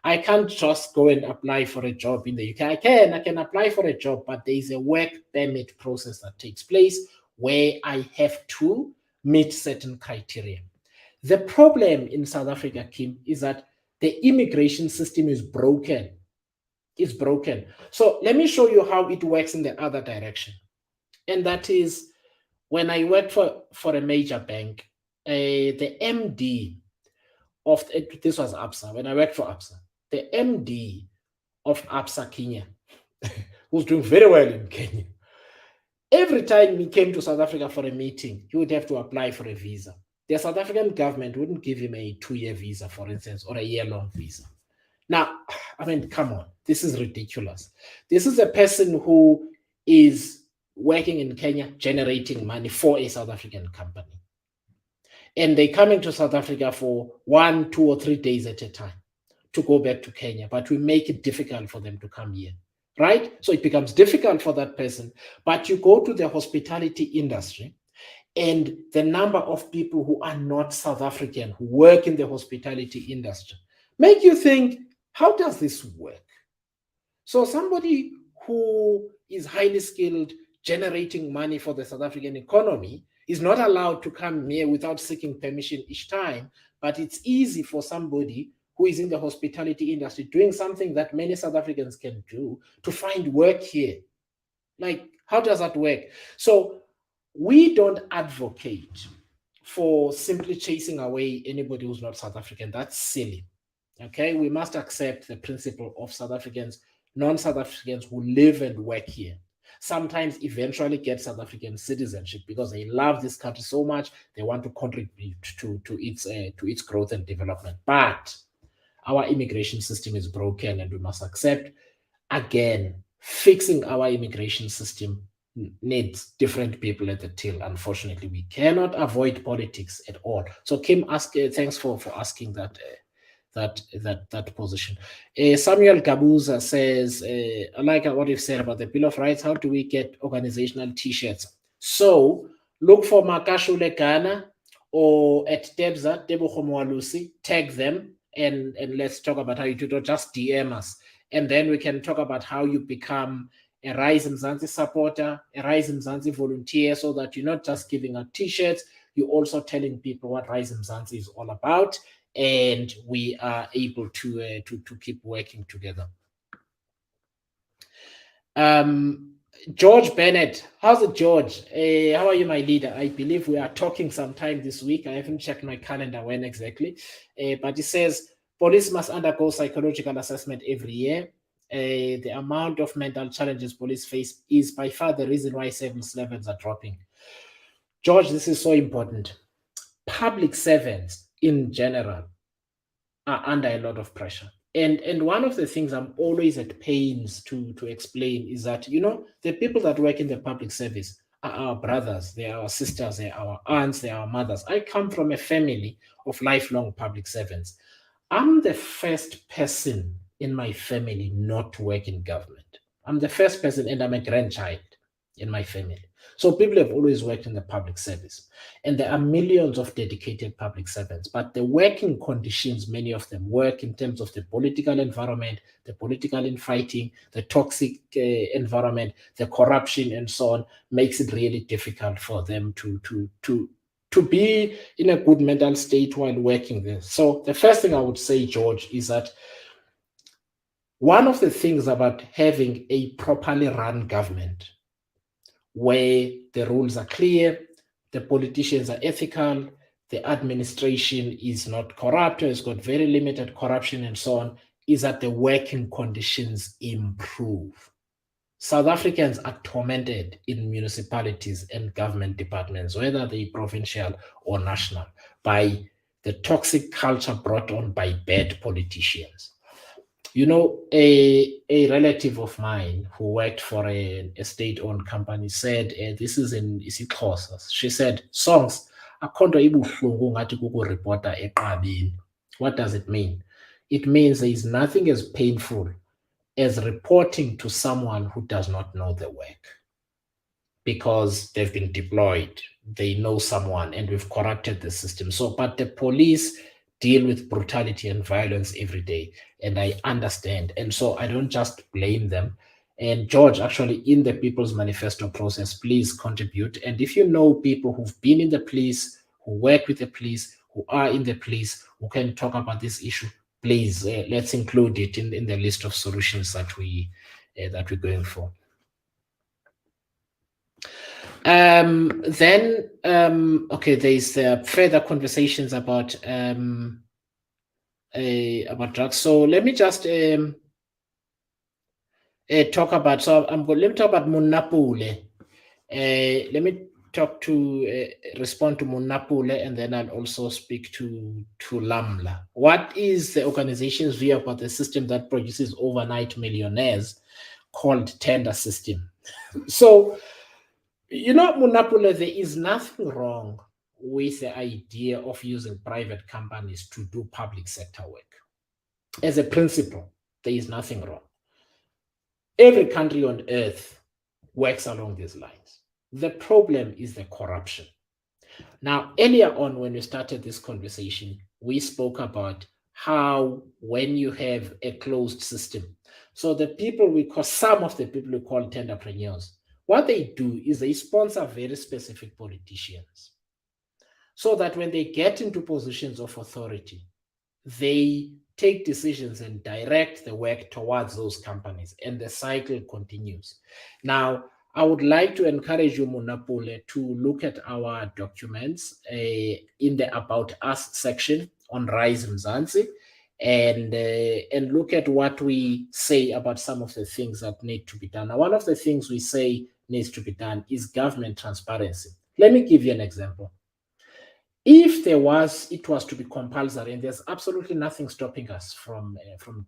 I can't just go and apply for a job in the UK. I can apply for a job, but there is a work permit process that takes place where I have to meet certain criteria. The problem in South Africa, Kim, is that the immigration system is broken. It's broken. So let me show you how it works in the other direction. And that is when I worked for a major bank, the MD of, this was ABSA, when I worked for ABSA, the MD of ABSA Kenya, who's doing very well in Kenya, every time he came to South Africa for a meeting, he would have to apply for a visa. The South African government wouldn't give him a 2-year visa, for instance, or a year-long visa. Now, I mean, come on, this is ridiculous. This is a person who is working in Kenya, generating money for a South African company. And they're coming to South Africa for 1, 2, or 3 days at a time to go back to Kenya, but we make it difficult for them to come here, right? So it becomes difficult for that person. But you go to the hospitality industry, and the number of people who are not South African who work in the hospitality industry make you think, how does this work? So somebody who is highly skilled, generating money for the South African economy, is not allowed to come here without seeking permission each time, but it's easy for somebody who is in the hospitality industry doing something that many South Africans can do to find work here. Like, how does that work? So we don't advocate for simply chasing away anybody who's not South African. That's silly. Okay, we must accept the principle of South Africans, non-South Africans who live and work here, sometimes eventually get South African citizenship because they love this country so much they want to contribute to its growth and development. But our immigration system is broken, and we must accept, again, fixing our immigration system needs different people at the till. Unfortunately, we cannot avoid politics at all. So Kim, thanks for asking that position. Samuel Gabuza says, I like what you've said about the Bill of Rights. How do we get organizational t-shirts? So look for Makashule Ghana or at Debza, Debo tag them, and let's talk about how you do it. Just DM us. And then we can talk about how you become a Rise Mzansi supporter, a Rise Mzansi volunteer, so that you're not just giving out t-shirts, you're also telling people what Rise Mzansi is all about, and we are able to keep working together. George Bennett, how's it, George? How are you, my leader? I believe we are talking sometime this week. I haven't checked my calendar when exactly, but it says police must undergo psychological assessment every year. The amount of mental challenges police face is by far the reason why service levels are dropping. George, this is so important. Public servants in general are under a lot of pressure. And one of the things I'm always at pains to explain is that, the people that work in the public service are our brothers, they are our sisters, they are our aunts, they are our mothers. I come from a family of lifelong public servants. I'm the first person in my family not to work in government. I'm the first person, and I'm a grandchild. in my family. So people have always worked in the public service. And there are millions of dedicated public servants, but the working conditions, many of them work in terms of the political environment, the political infighting, the toxic environment, the corruption, and so on, makes it really difficult for them to be in a good mental state while working there. So the first thing I would say, George, is that one of the things about having a properly run government where the rules are clear, the politicians are ethical, the administration is not corrupt or has got very limited corruption and so on, is that the working conditions improve. South Africans are tormented in municipalities and government departments, whether they provincial or national, by the toxic culture brought on by bad politicians. You know, a relative of mine who worked for a state-owned company said, this is in isiXhosa. She said, "Songs akho nto ibuhlungu ngathi kukuripota eqabini." What does it mean? It means there is nothing as painful as reporting to someone who does not know the work because they've been deployed, they know someone, and we've corrupted the system. So, but the police deal with brutality and violence every day, and I understand. And so I don't just blame them. And George, actually, in the People's Manifesto process, please contribute. And if you know people who've been in the police, who work with the police, who are in the police, who can talk about this issue, please let's include it in the list of solutions that we're going for. Then, okay, there's further conversations about drugs. So let me just talk about. So let me talk about Munapule. Let me respond to Munapule, and then I'll also speak to Lamla. What is the organization's view about the system that produces overnight millionaires called tender system? So, you know, Munapule, there is nothing wrong with the idea of using private companies to do public sector work. As a principle, there is nothing wrong. Every country on earth works along these lines. The problem is the corruption. Now, earlier on, when we started this conversation, we spoke about how when you have a closed system, so the people some of the people we call tenderpreneurs, what they do is they sponsor very specific politicians so that when they get into positions of authority, they take decisions and direct the work towards those companies, and the cycle continues. Now, I would like to encourage you, Munapule, to look at our documents in the About Us section on Rise Mzansi, and look at what we say about some of the things that need to be done. Now, one of the things we say needs to be done is government transparency. Let me give you an example. If it was to be compulsory, and there's absolutely nothing stopping us from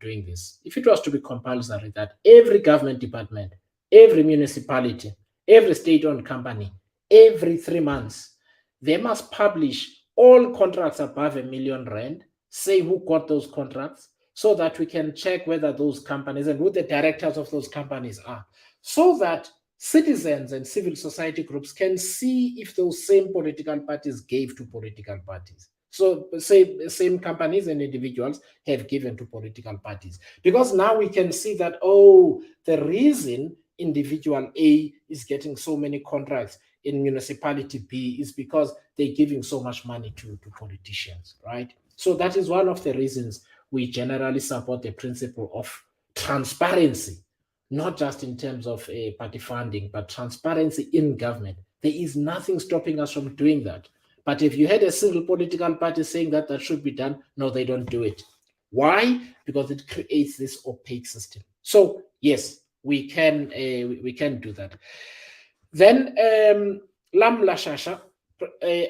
doing this. If it was to be compulsory that every government department, every municipality, every state-owned company, every 3 months, they must publish all contracts above R1 million, say who got those contracts, so that we can check whether those companies and who the directors of those companies are, so that citizens and civil society groups can see if those same political parties gave to political parties. So same companies and individuals have given to political parties. Because now we can see that, the reason individual A is getting so many contracts in municipality B is because they're giving so much money to politicians, right? So that is one of the reasons we generally support the principle of transparency, not just in terms of party funding, but transparency in government. There is nothing stopping us from doing that. But if you had a single political party saying that should be done, no, they don't do it. Why? Because it creates this opaque system. So yes, we can do that. Then Lamla Shasha,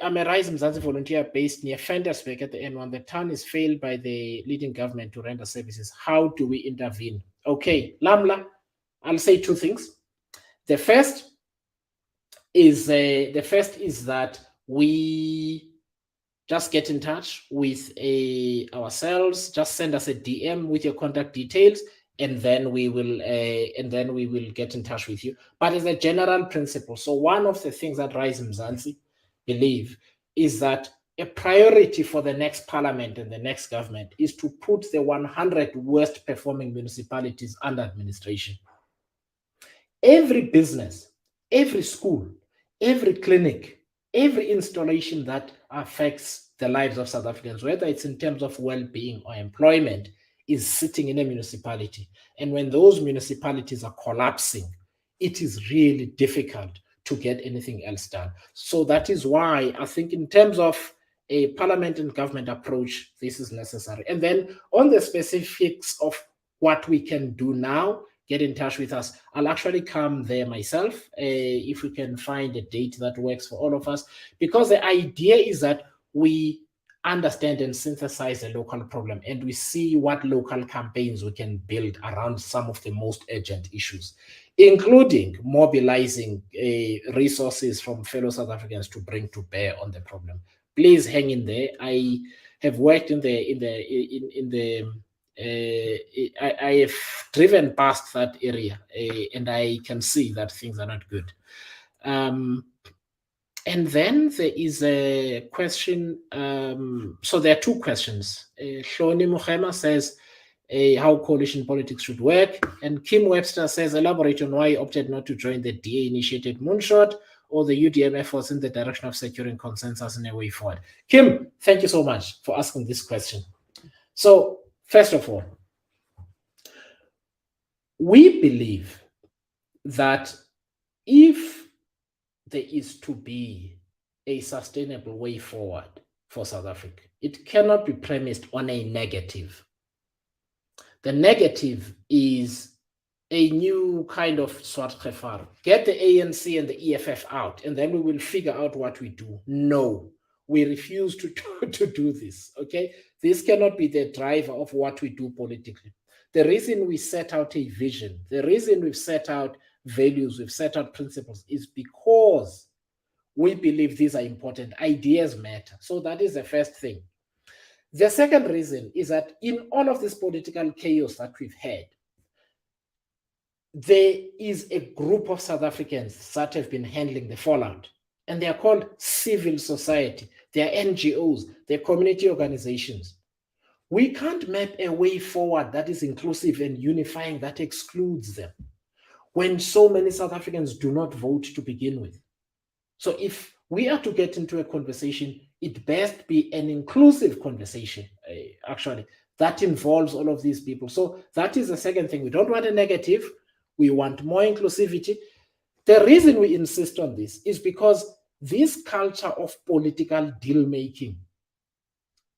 I'm a Rise Mzansi volunteer based near Fendersburg at the N1. The town is failed by the leading government to render services. How do we intervene? Okay, Lamla, I'll say two things. The first is that we just get in touch with ourselves. Just send us a DM with your contact details, and then we will get in touch with you. But as a general principle, so one of the things that Rise Mzansi believe is that a priority for the next parliament and the next government is to put the 100 worst performing municipalities under administration. Every business, every school, every clinic, every installation that affects the lives of South Africans, whether it's in terms of well-being or employment, is sitting in a municipality. And when those municipalities are collapsing, it is really difficult to get anything else done. So that is why I think in terms of a parliament and government approach, this is necessary. And then on the specifics of what we can do now, get in touch with us. I'll actually come there myself if we can find a date that works for all of us, because the idea is that we understand and synthesize a local problem and we see what local campaigns we can build around some of the most urgent issues, including mobilizing resources from fellow South Africans to bring to bear on the problem. Please hang in there. I have worked in the I have driven past that area and I can see that things are not good. And then there is a question. So there are two questions. Shoni Mukhema says how coalition politics should work. And Kim Webster says, elaborate on why you opted not to join the DA-initiated moonshot or the UDM efforts in the direction of securing consensus in a way forward. Kim, thank you so much for asking this question. So first of all, we believe that if there is to be a sustainable way forward for South Africa, it cannot be premised on a negative. The negative is a new kind of swart khefar. Get the ANC and the EFF out, and then we will figure out what we do. No, we refuse to do this, okay? This cannot be the driver of what we do politically. The reason we set out a vision, the reason we've set out values, we've set out principles is because we believe these are important. Ideas matter. So that is the first thing. The second reason is that in all of this political chaos that we've had, there is a group of South Africans that have been handling the fallout, and they are called civil society. They are NGOs, they're community organizations. We can't map a way forward that is inclusive and unifying that excludes them when so many South Africans do not vote to begin with. So if we are to get into a conversation, it best be an inclusive conversation, actually, that involves all of these people. So that is the second thing. We don't want a negative. We want more inclusivity. The reason we insist on this is because this culture of political deal-making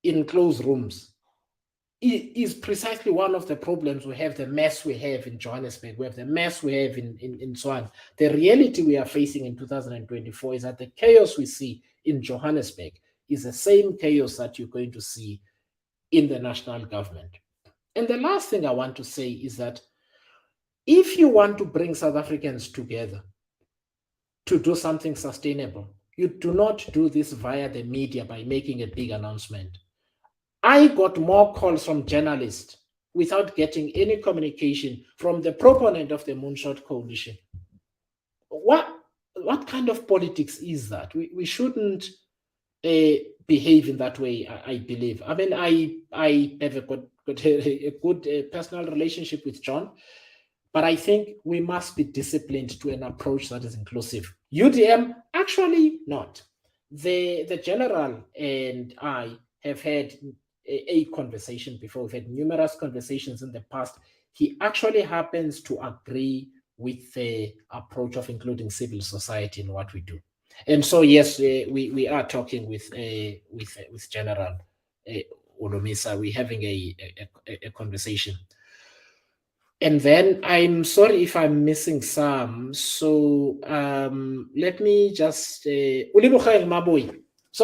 in closed rooms is precisely one of the problems we have, the mess we have in Johannesburg, we have the mess we have in Tshwane. The reality we are facing in 2024 is that the chaos we see in Johannesburg is the same chaos that you're going to see in the national government. And the last thing I want to say is that if you want to bring South Africans together to do something sustainable, you do not do this via the media by making a big announcement. I got more calls from journalists without getting any communication from the proponent of the Moonshot Coalition. What kind of politics is that? We shouldn't behave in that way, I believe. I mean, I have a good personal relationship with John, but I think we must be disciplined to an approach that is inclusive. UDM, actually not. The general and I have had a conversation before. We've had numerous conversations in the past. He actually happens to agree with the approach of including civil society in what we do. And so, yes, we are talking with General Olomisa. We're having a conversation. And then I'm sorry if I'm missing some. So let me just so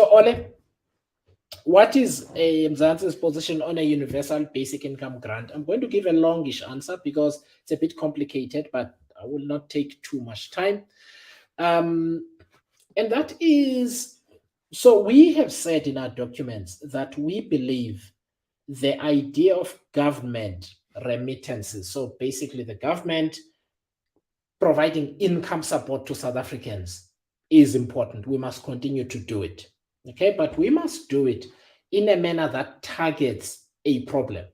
Ole, what is Mzansi's position on a universal basic income grant? I'm going to give a longish answer because it's a bit complicated, but I will not take too much time. And that is, so we have said in our documents that we believe the idea of government remittances. So basically, the government providing income support to South Africans is important. We must continue to do it. Okay, but we must do it in a manner that targets a problem.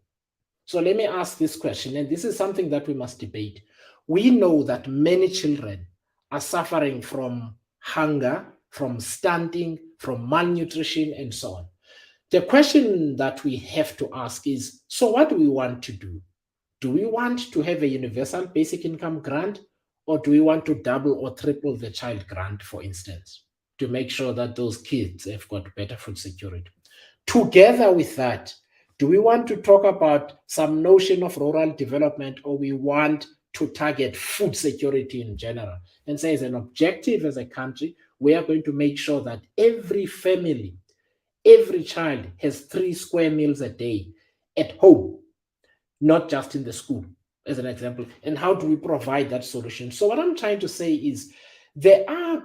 So let me ask this question, and this is something that we must debate. We know that many children are suffering from hunger, from stunting, from malnutrition, and so on. The question that we have to ask is, so what do we want to do? Do we want to have a universal basic income grant, or do we want to double or triple the child grant, for instance, to make sure that those kids have got better food security? Together with that, do we want to talk about some notion of rural development, or we want to target food security in general and say, as an objective as a country, we are going to make sure that every family, every child has 3 square meals a day at home, not just in the school, as an example. And how do we provide that solution? So what I'm trying to say is there are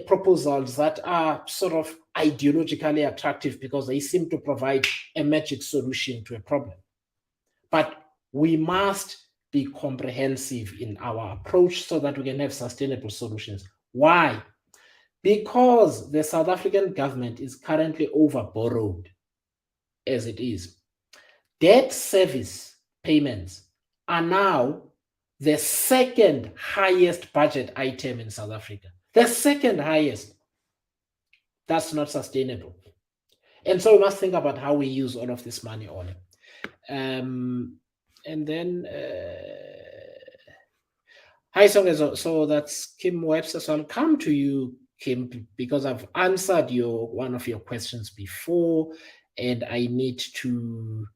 proposals that are sort of ideologically attractive because they seem to provide a magic solution to a problem. But we must be comprehensive in our approach so that we can have sustainable solutions. Why? Because the South African government is currently overborrowed as it is. Debt service payments are now the second highest budget item in South Africa. The second highest. That's not sustainable. And so we must think about how we use all of this money on it. And then, hi, so that's Kim Webster. So I'll come to you, Kim, because I've answered one of your questions before, and I need to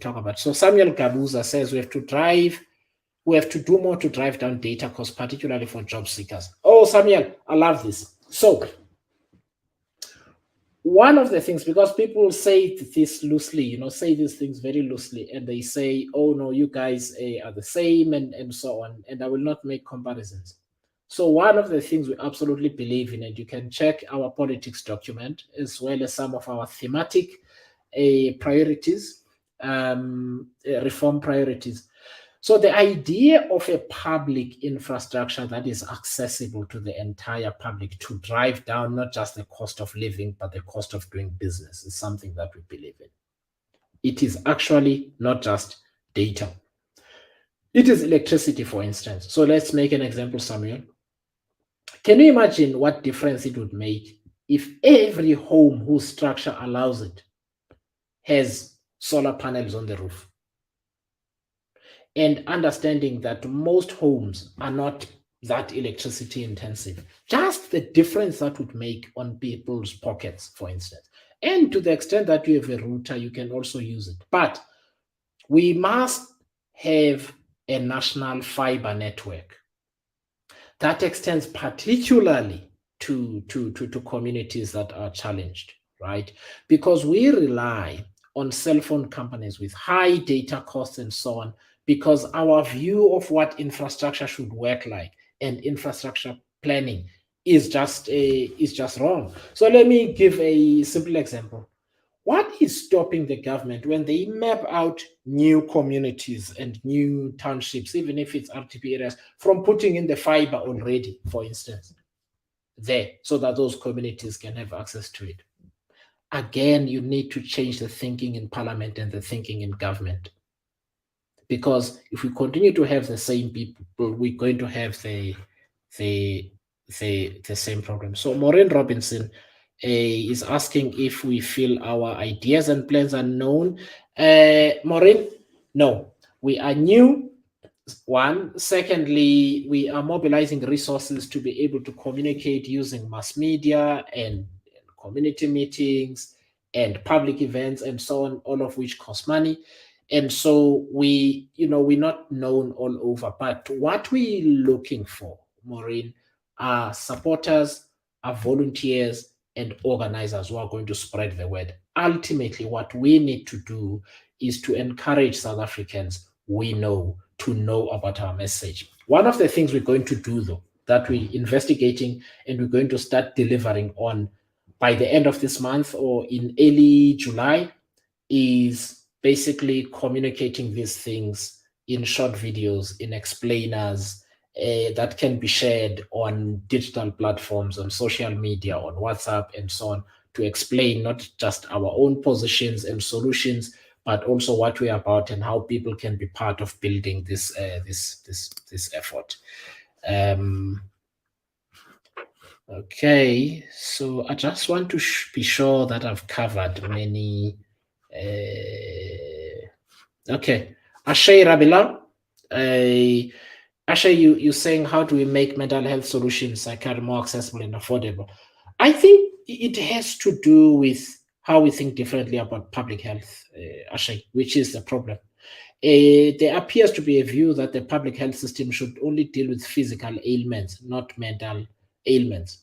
talk about. So Samuel Gabuza says we have to do more to drive down data costs, particularly for job seekers. Oh, Samuel, I love this. So one of the things, because people say this loosely, say these things very loosely, and they say, oh no, you guys are the same, and so on, and I will not make comparisons. So one of the things we absolutely believe in, and you can check our politics document, as well as some of our thematic priorities, reform priorities. So the idea of a public infrastructure that is accessible to the entire public to drive down not just the cost of living, but the cost of doing business is something that we believe in. It is actually not just data. It is electricity, for instance. So let's make an example, Samuel. Can you imagine what difference it would make if every home whose structure allows it has solar panels on the roof? And understanding that most homes are not that electricity intensive. Just the difference that would make on people's pockets, for instance. And to the extent that you have a router, you can also use it. But we must have a national fiber network that extends particularly to communities that are challenged, right? Because we rely on cell phone companies with high data costs and so on, because our view of what infrastructure should work like and infrastructure planning is just wrong. So let me give a simple example. What is stopping the government when they map out new communities and new townships, even if it's RTP areas, from putting in the fiber already, for instance, there, so that those communities can have access to it? Again, you need to change the thinking in parliament and the thinking in government. Because if we continue to have the same people, we're going to have the same problem. So Maureen Robinson is asking if we feel our ideas and plans are known. Maureen, no, we are new. One. Secondly, we are mobilizing resources to be able to communicate using mass media and community meetings and public events and so on, all of which cost money. And so we're not known all over, but what we're looking for, Maureen, are supporters, are volunteers, and organizers who are going to spread the word. Ultimately, what we need to do is to encourage South Africans we know to know about our message. One of the things we're going to do, though, that we're investigating and we're going to start delivering on by the end of this month or in early July is basically communicating these things in short videos, in explainers that can be shared on digital platforms, on social media, on WhatsApp, and so on, to explain not just our own positions and solutions, but also what we're about and how people can be part of building this effort. Um, okay, so I just want to be sure that I've covered many. Okay, Ashay Rabila, Ashay, you saying how do we make mental health solutions like more accessible and affordable? I think it has to do with how we think differently about public health, Ashay, which is the problem. There appears to be a view that the public health system should only deal with physical ailments, not mental ailments.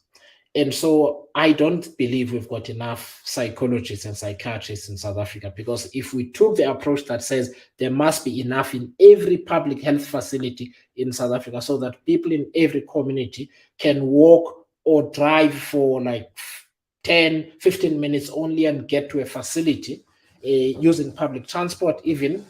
And so I don't believe we've got enough psychologists and psychiatrists in South Africa, because if we took the approach that says there must be enough in every public health facility in South Africa so that people in every community can walk or drive for like 10, 15 minutes only and get to a facility using public transport, even,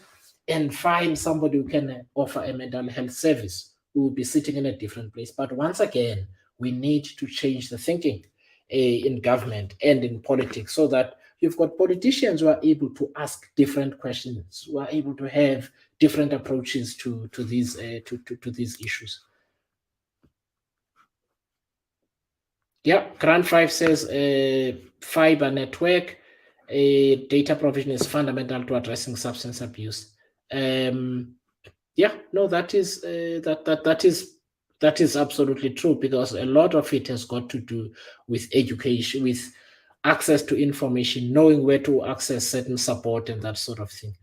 and find somebody who can offer a mental health service, who will be sitting in a different place. But once again, we need to change the thinking in government and in politics, so that you've got politicians who are able to ask different questions, who are able to have different approaches to these issues. Yeah, Grant 5 says fiber network data provision is fundamental to addressing substance abuse. Yeah, no, that is that is absolutely true, because a lot of it has got to do with education, with access to information, knowing where to access certain support and that sort of thing.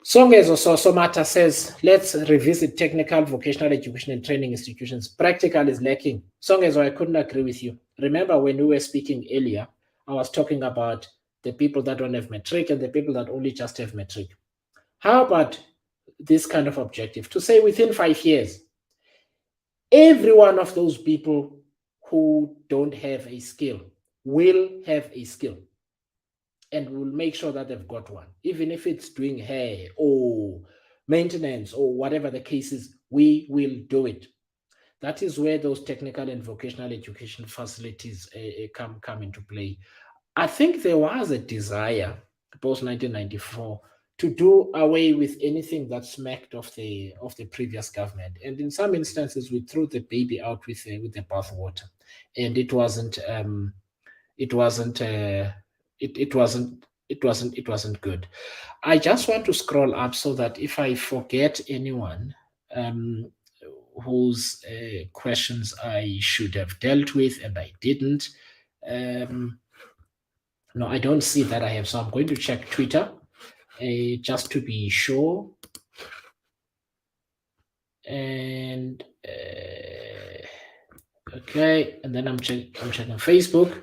Songezo Somata says, let's revisit technical vocational education and training institutions. Practical is lacking. Songezo, I couldn't agree with you. Remember when we were speaking earlier, I was talking about the people that don't have matric and the people that only just have matric. How about this kind of objective to say within 5 years, every one of those people who don't have a skill will have a skill, and we'll make sure that they've got one, even if it's doing hair or maintenance or whatever the case is. We will do it. That is where those technical and vocational education facilities come into play. I think there was a desire post 1994 to do away with anything that smacked of the previous government, and in some instances we threw the baby out with the bathwater, and it wasn't it wasn't good. I just want to scroll up so that if I forget anyone um, whose questions I should have dealt with and I didn't. No, I don't see that I have, so I'm going to check Twitter just to be sure. And okay, and then I'm checking Facebook.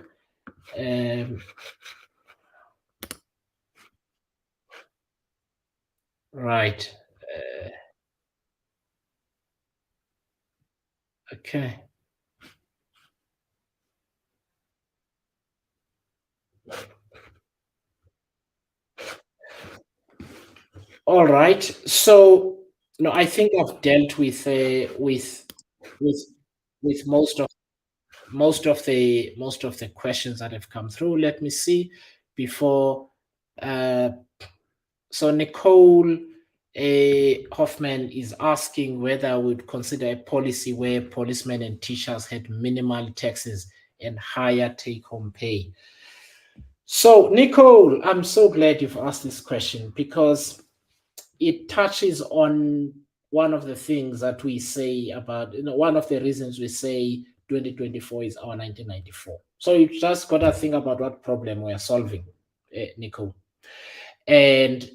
Right. Okay. All right. So no, I think I've dealt with with most of the questions that have come through. Let me see before. Uh, so Nicole Hoffman is asking whether I would consider a policy where policemen and teachers had minimal taxes and higher take-home pay. So Nicole, I'm so glad you've asked this question, because it touches on one of the things that we say about, one of the reasons we say 2024 is our 1994. So you just got to think about what problem we're solving, Nicole. And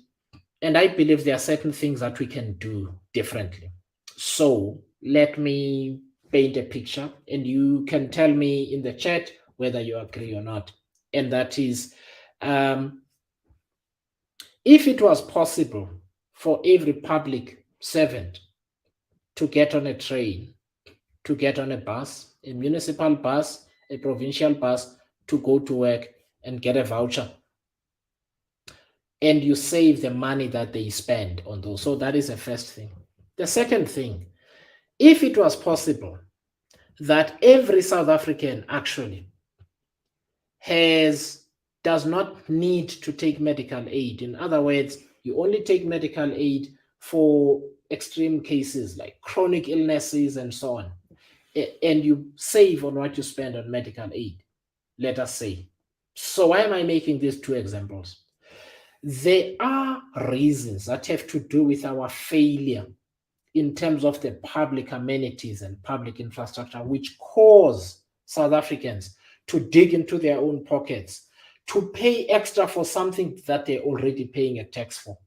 I believe there are certain things that we can do differently. So let me paint a picture, and you can tell me in the chat whether you agree or not. And that is, if it was possible for every public servant to get on a train, to get on a bus, a municipal bus, a provincial bus, to go to work and get a voucher, and you save the money that they spend on those. So that is the first thing. The second thing, if it was possible that every South African actually does not need to take medical aid. In other words, you only take medical aid for extreme cases like chronic illnesses and so on, and you save on what you spend on medical aid, let us say. So why am I making these two examples? There are reasons that have to do with our failure in terms of the public amenities and public infrastructure, which cause South Africans to dig into their own pockets, to pay extra for something that they're already paying a tax for.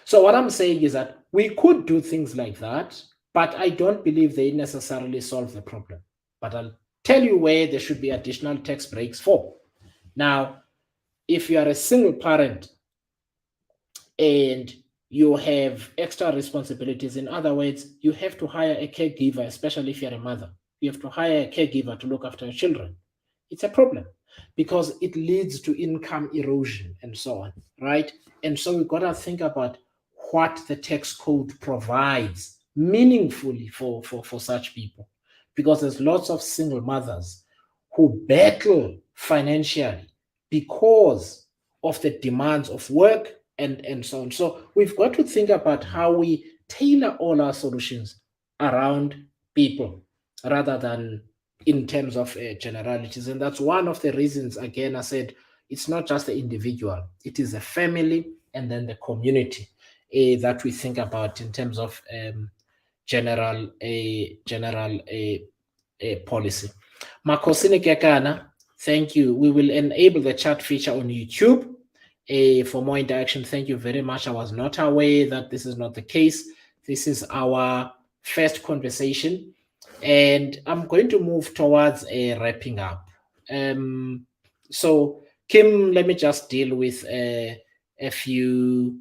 So what I'm saying is that we could do things like that, but I don't believe they necessarily solve the problem. But I'll tell you where there should be additional tax breaks for. Now, if you are a single parent and you have extra responsibilities, in other words, you have to hire a caregiver, especially if you're a mother. You have to hire a caregiver to look after your children. It's a problem because it leads to income erosion and so on, right? And so we've got to think about what the tax code provides meaningfully for such people, because there's lots of single mothers who battle financially because of the demands of work and so on. So we've got to think about how we tailor all our solutions around people rather than in terms of generalities. And that's one of the reasons, again, I said it's not just the individual, it is a family and then the community that we think about in terms of general policy. Makosini Kekana, thank you. We will enable the chat feature on YouTube for more interaction. Thank you very much. I was not aware that this is not the case. This is our first conversation, and I'm going to move towards a wrapping up. So, Kim, let me just deal with a few,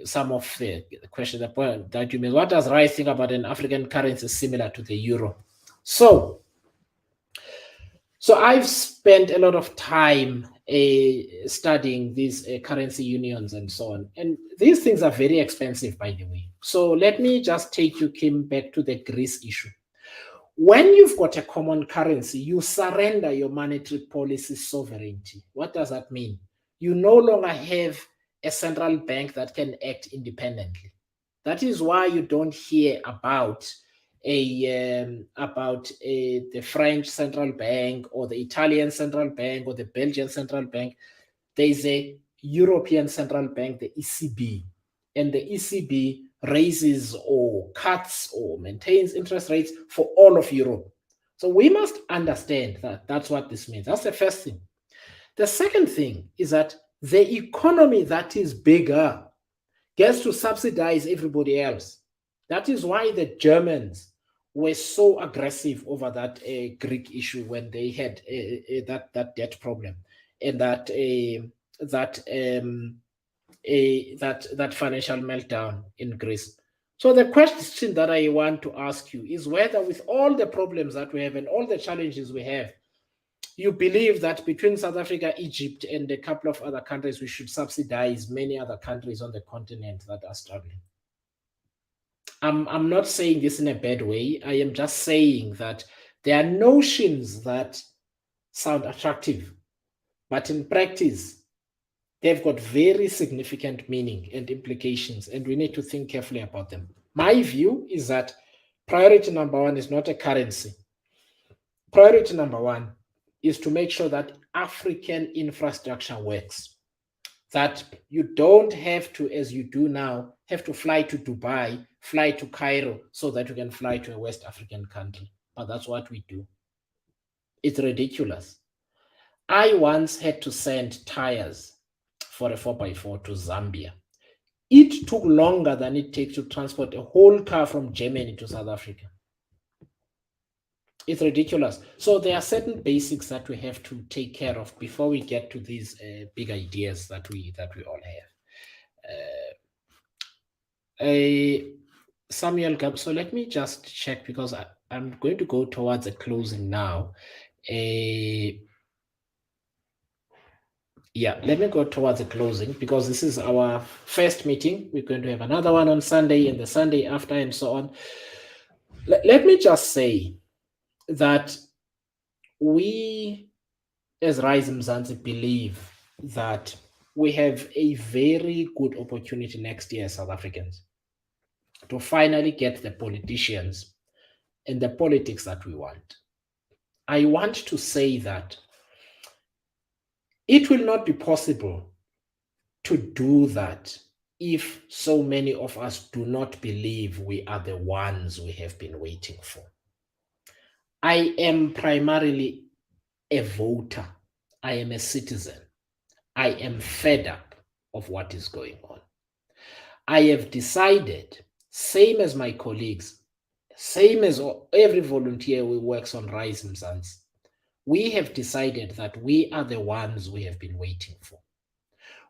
some of the questions that you made. What does Rai think about an African currency similar to the euro? So I've spent a lot of time studying these currency unions and so on. And these things are very expensive, by the way. So let me just take you, Kim, back to the Greece issue. When you've got a common currency, you surrender your monetary policy sovereignty. What does that mean? You no longer have a central bank that can act independently. That is why you don't hear about the French central bank or the Italian central bank or the Belgian central bank. There is a European central bank, the ECB, and the ECB raises or cuts or maintains interest rates for all of Europe. So we must understand that that's what this means. That's the first thing. The second thing is that the economy that is bigger gets to subsidize everybody else. That is why the Germans were so aggressive over that Greek issue when they had that debt problem and that financial meltdown in Greece. So the question that I want to ask you is whether, with all the problems that we have and all the challenges we have, you believe that between South Africa, Egypt, and a couple of other countries, we should subsidize many other countries on the continent that are struggling. I'm not saying this in a bad way. I am just saying that there are notions that sound attractive, but in practice, they've got very significant meaning and implications, and we need to think carefully about them. My view is that priority number one is not a currency. Priority number one is to make sure that African infrastructure works. That you don't have to, as you do now, have to fly to Dubai, fly to Cairo, so that you can fly to a West African country. But that's what we do. It's ridiculous. I once had to send tires for a 4x4 to Zambia. It took longer than it takes to transport a whole car from Germany to South Africa. It's ridiculous. So there are certain basics that we have to take care of before we get to these big ideas that we all have. Samuel, so let me just check because I'm going to go towards a closing now. Yeah, let me go towards the closing because this is our first meeting. We're going to have another one on Sunday and the Sunday after, and so on. Let me just say that we, as Rise Mzansi, believe that we have a very good opportunity next year, South Africans, to finally get the politicians and the politics that we want. I want to say that it will not be possible to do that if so many of us do not believe we are the ones we have been waiting for. I am primarily a voter. I am a citizen. I am fed up of what is going on. I have decided, same as my colleagues, same as every volunteer who works on Rise Mzansi, we have decided that we are the ones we have been waiting for.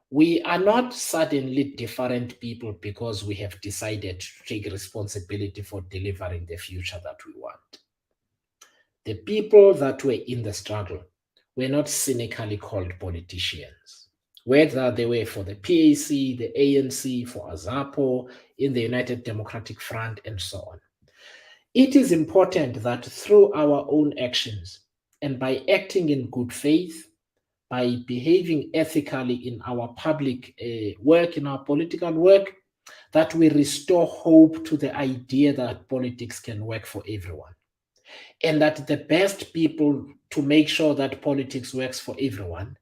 We are not suddenly different people because we have decided to take responsibility for delivering the future that we want. The people that were in the struggle were not cynically called politicians, whether they were for the PAC, the ANC, for AZAPO, in the United Democratic Front, and so on. It is important that through our own actions and by acting in good faith, by behaving ethically in our public work, in our political work, that we restore hope to the idea that politics can work for everyone. And that the best people to make sure that politics works for everyone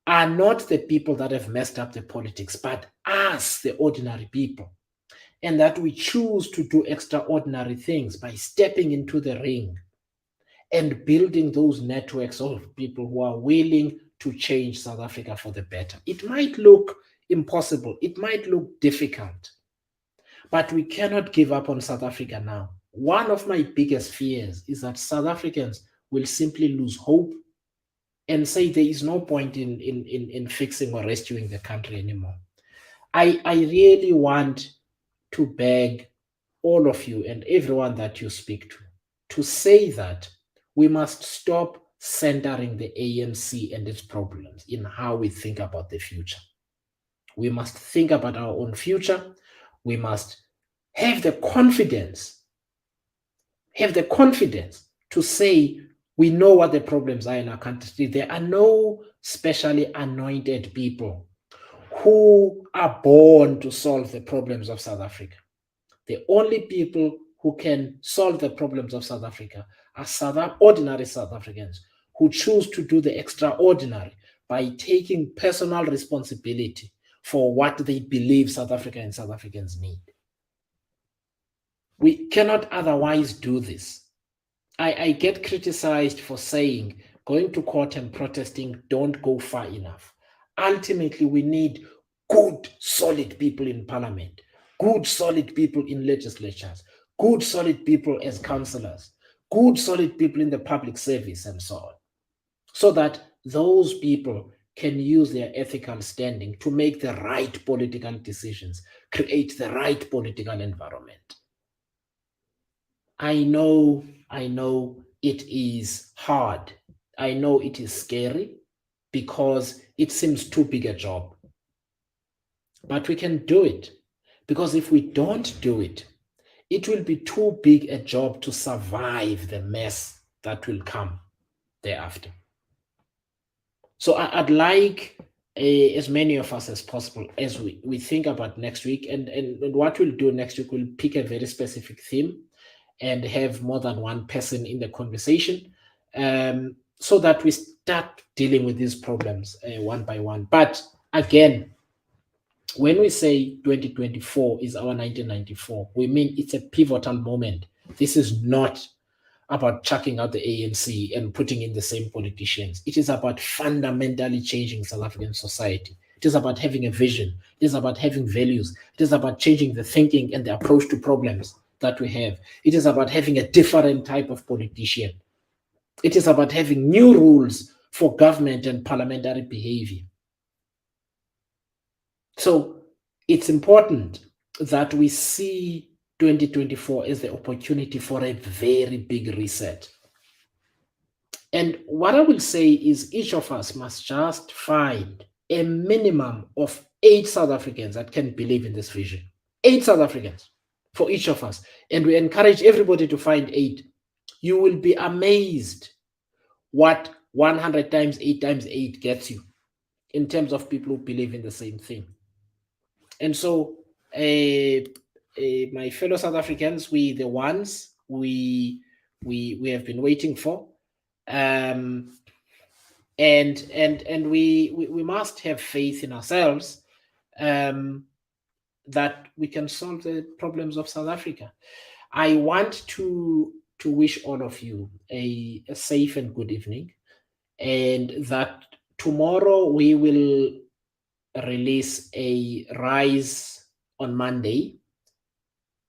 are not the people that have messed up the politics, but us, the ordinary people. And that we choose to do extraordinary things by stepping into the ring and building those networks of people who are willing to change South Africa for the better. It might look impossible, it might look difficult, but we cannot give up on South Africa now. One of my biggest fears is that South Africans will simply lose hope and say there is no point in fixing or rescuing the country anymore. I really want to beg all of you and everyone that you speak to say that we must stop centering the ANC and its problems in how we think about the future. We must think about our own future. We must have the confidence to say we know what the problems are in our country. There are no specially anointed people who are born to solve the problems of South Africa. The only people who can solve the problems of South Africa are ordinary South Africans who choose to do the extraordinary by taking personal responsibility for what they believe South Africa and South Africans need. We cannot otherwise do this. I get criticized for saying going to court and protesting don't go far enough. Ultimately, we need good, solid people in parliament, good, solid people in legislatures, good, solid people as councillors, good, solid people in the public service, and so on, so that those people can use their ethical standing to make the right political decisions, create the right political environment. I know it is hard. I know it is scary because it seems too big a job. But we can do it, because if we don't do it, it will be too big a job to survive the mess that will come thereafter. So I'd like as many of us as possible, as we think about next week, and what we'll do next week, we'll pick a very specific theme and have more than one person in the conversation, so that we start dealing with these problems one by one. But again, when we say 2024 is our 1994, we mean it's a pivotal moment. This is not about chucking out the ANC and putting in the same politicians. It is about fundamentally changing South African society. It is about having a vision. It is about having values. It is about changing the thinking and the approach to problems that we have. It is about having a different type of politician. It is about having new rules for government and parliamentary behavior. So it's important that we see 2024 as the opportunity for a very big reset. And what I will say is each of us must just find a minimum of 8 South Africans that can believe in this vision. 8 South Africans for each of us. And we encourage everybody to find 8. You will be amazed what 100 times 8 times 8 gets you in terms of people who believe in the same thing. And so, my fellow South Africans, we the ones we have been waiting for, and we must have faith in ourselves, that we can solve the problems of South Africa. I want to wish all of you a safe and good evening, and that tomorrow we will release a Rise on Monday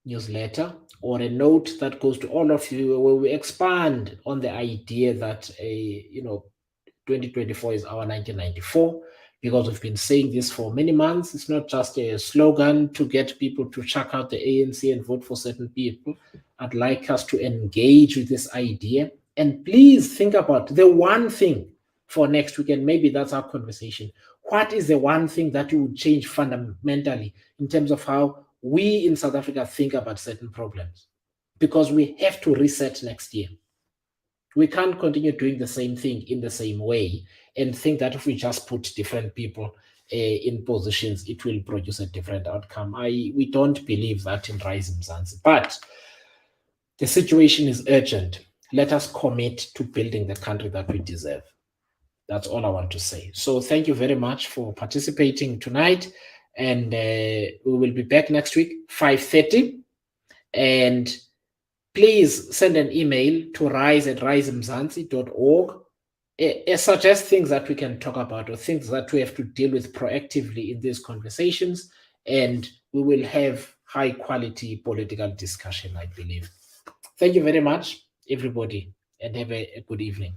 newsletter, or a note that goes to all of you, where we expand on the idea that 2024 is our 1994, because we've been saying this for many months. It's not just a slogan to get people to check out the ANC and vote for certain people. I'd like us to engage with this idea. And please think about the one thing for next week, and maybe that's our conversation. What is the one thing that you would change fundamentally in terms of how we in South Africa think about certain problems? Because we have to reset next year. We can't continue doing the same thing in the same way and think that if we just put different people in positions, it will produce a different outcome. We don't believe that in Rise Mzansi. But the situation is urgent. Let us commit to building the country that we deserve. That's all I want to say. So thank you very much for participating tonight. And we will be back next week, 5:30. And please send an email to rise@risemzansi.org. Suggest things that we can talk about, or things that we have to deal with proactively in these conversations, and we will have high quality political discussion, I believe. Thank you very much, everybody, and have a good evening.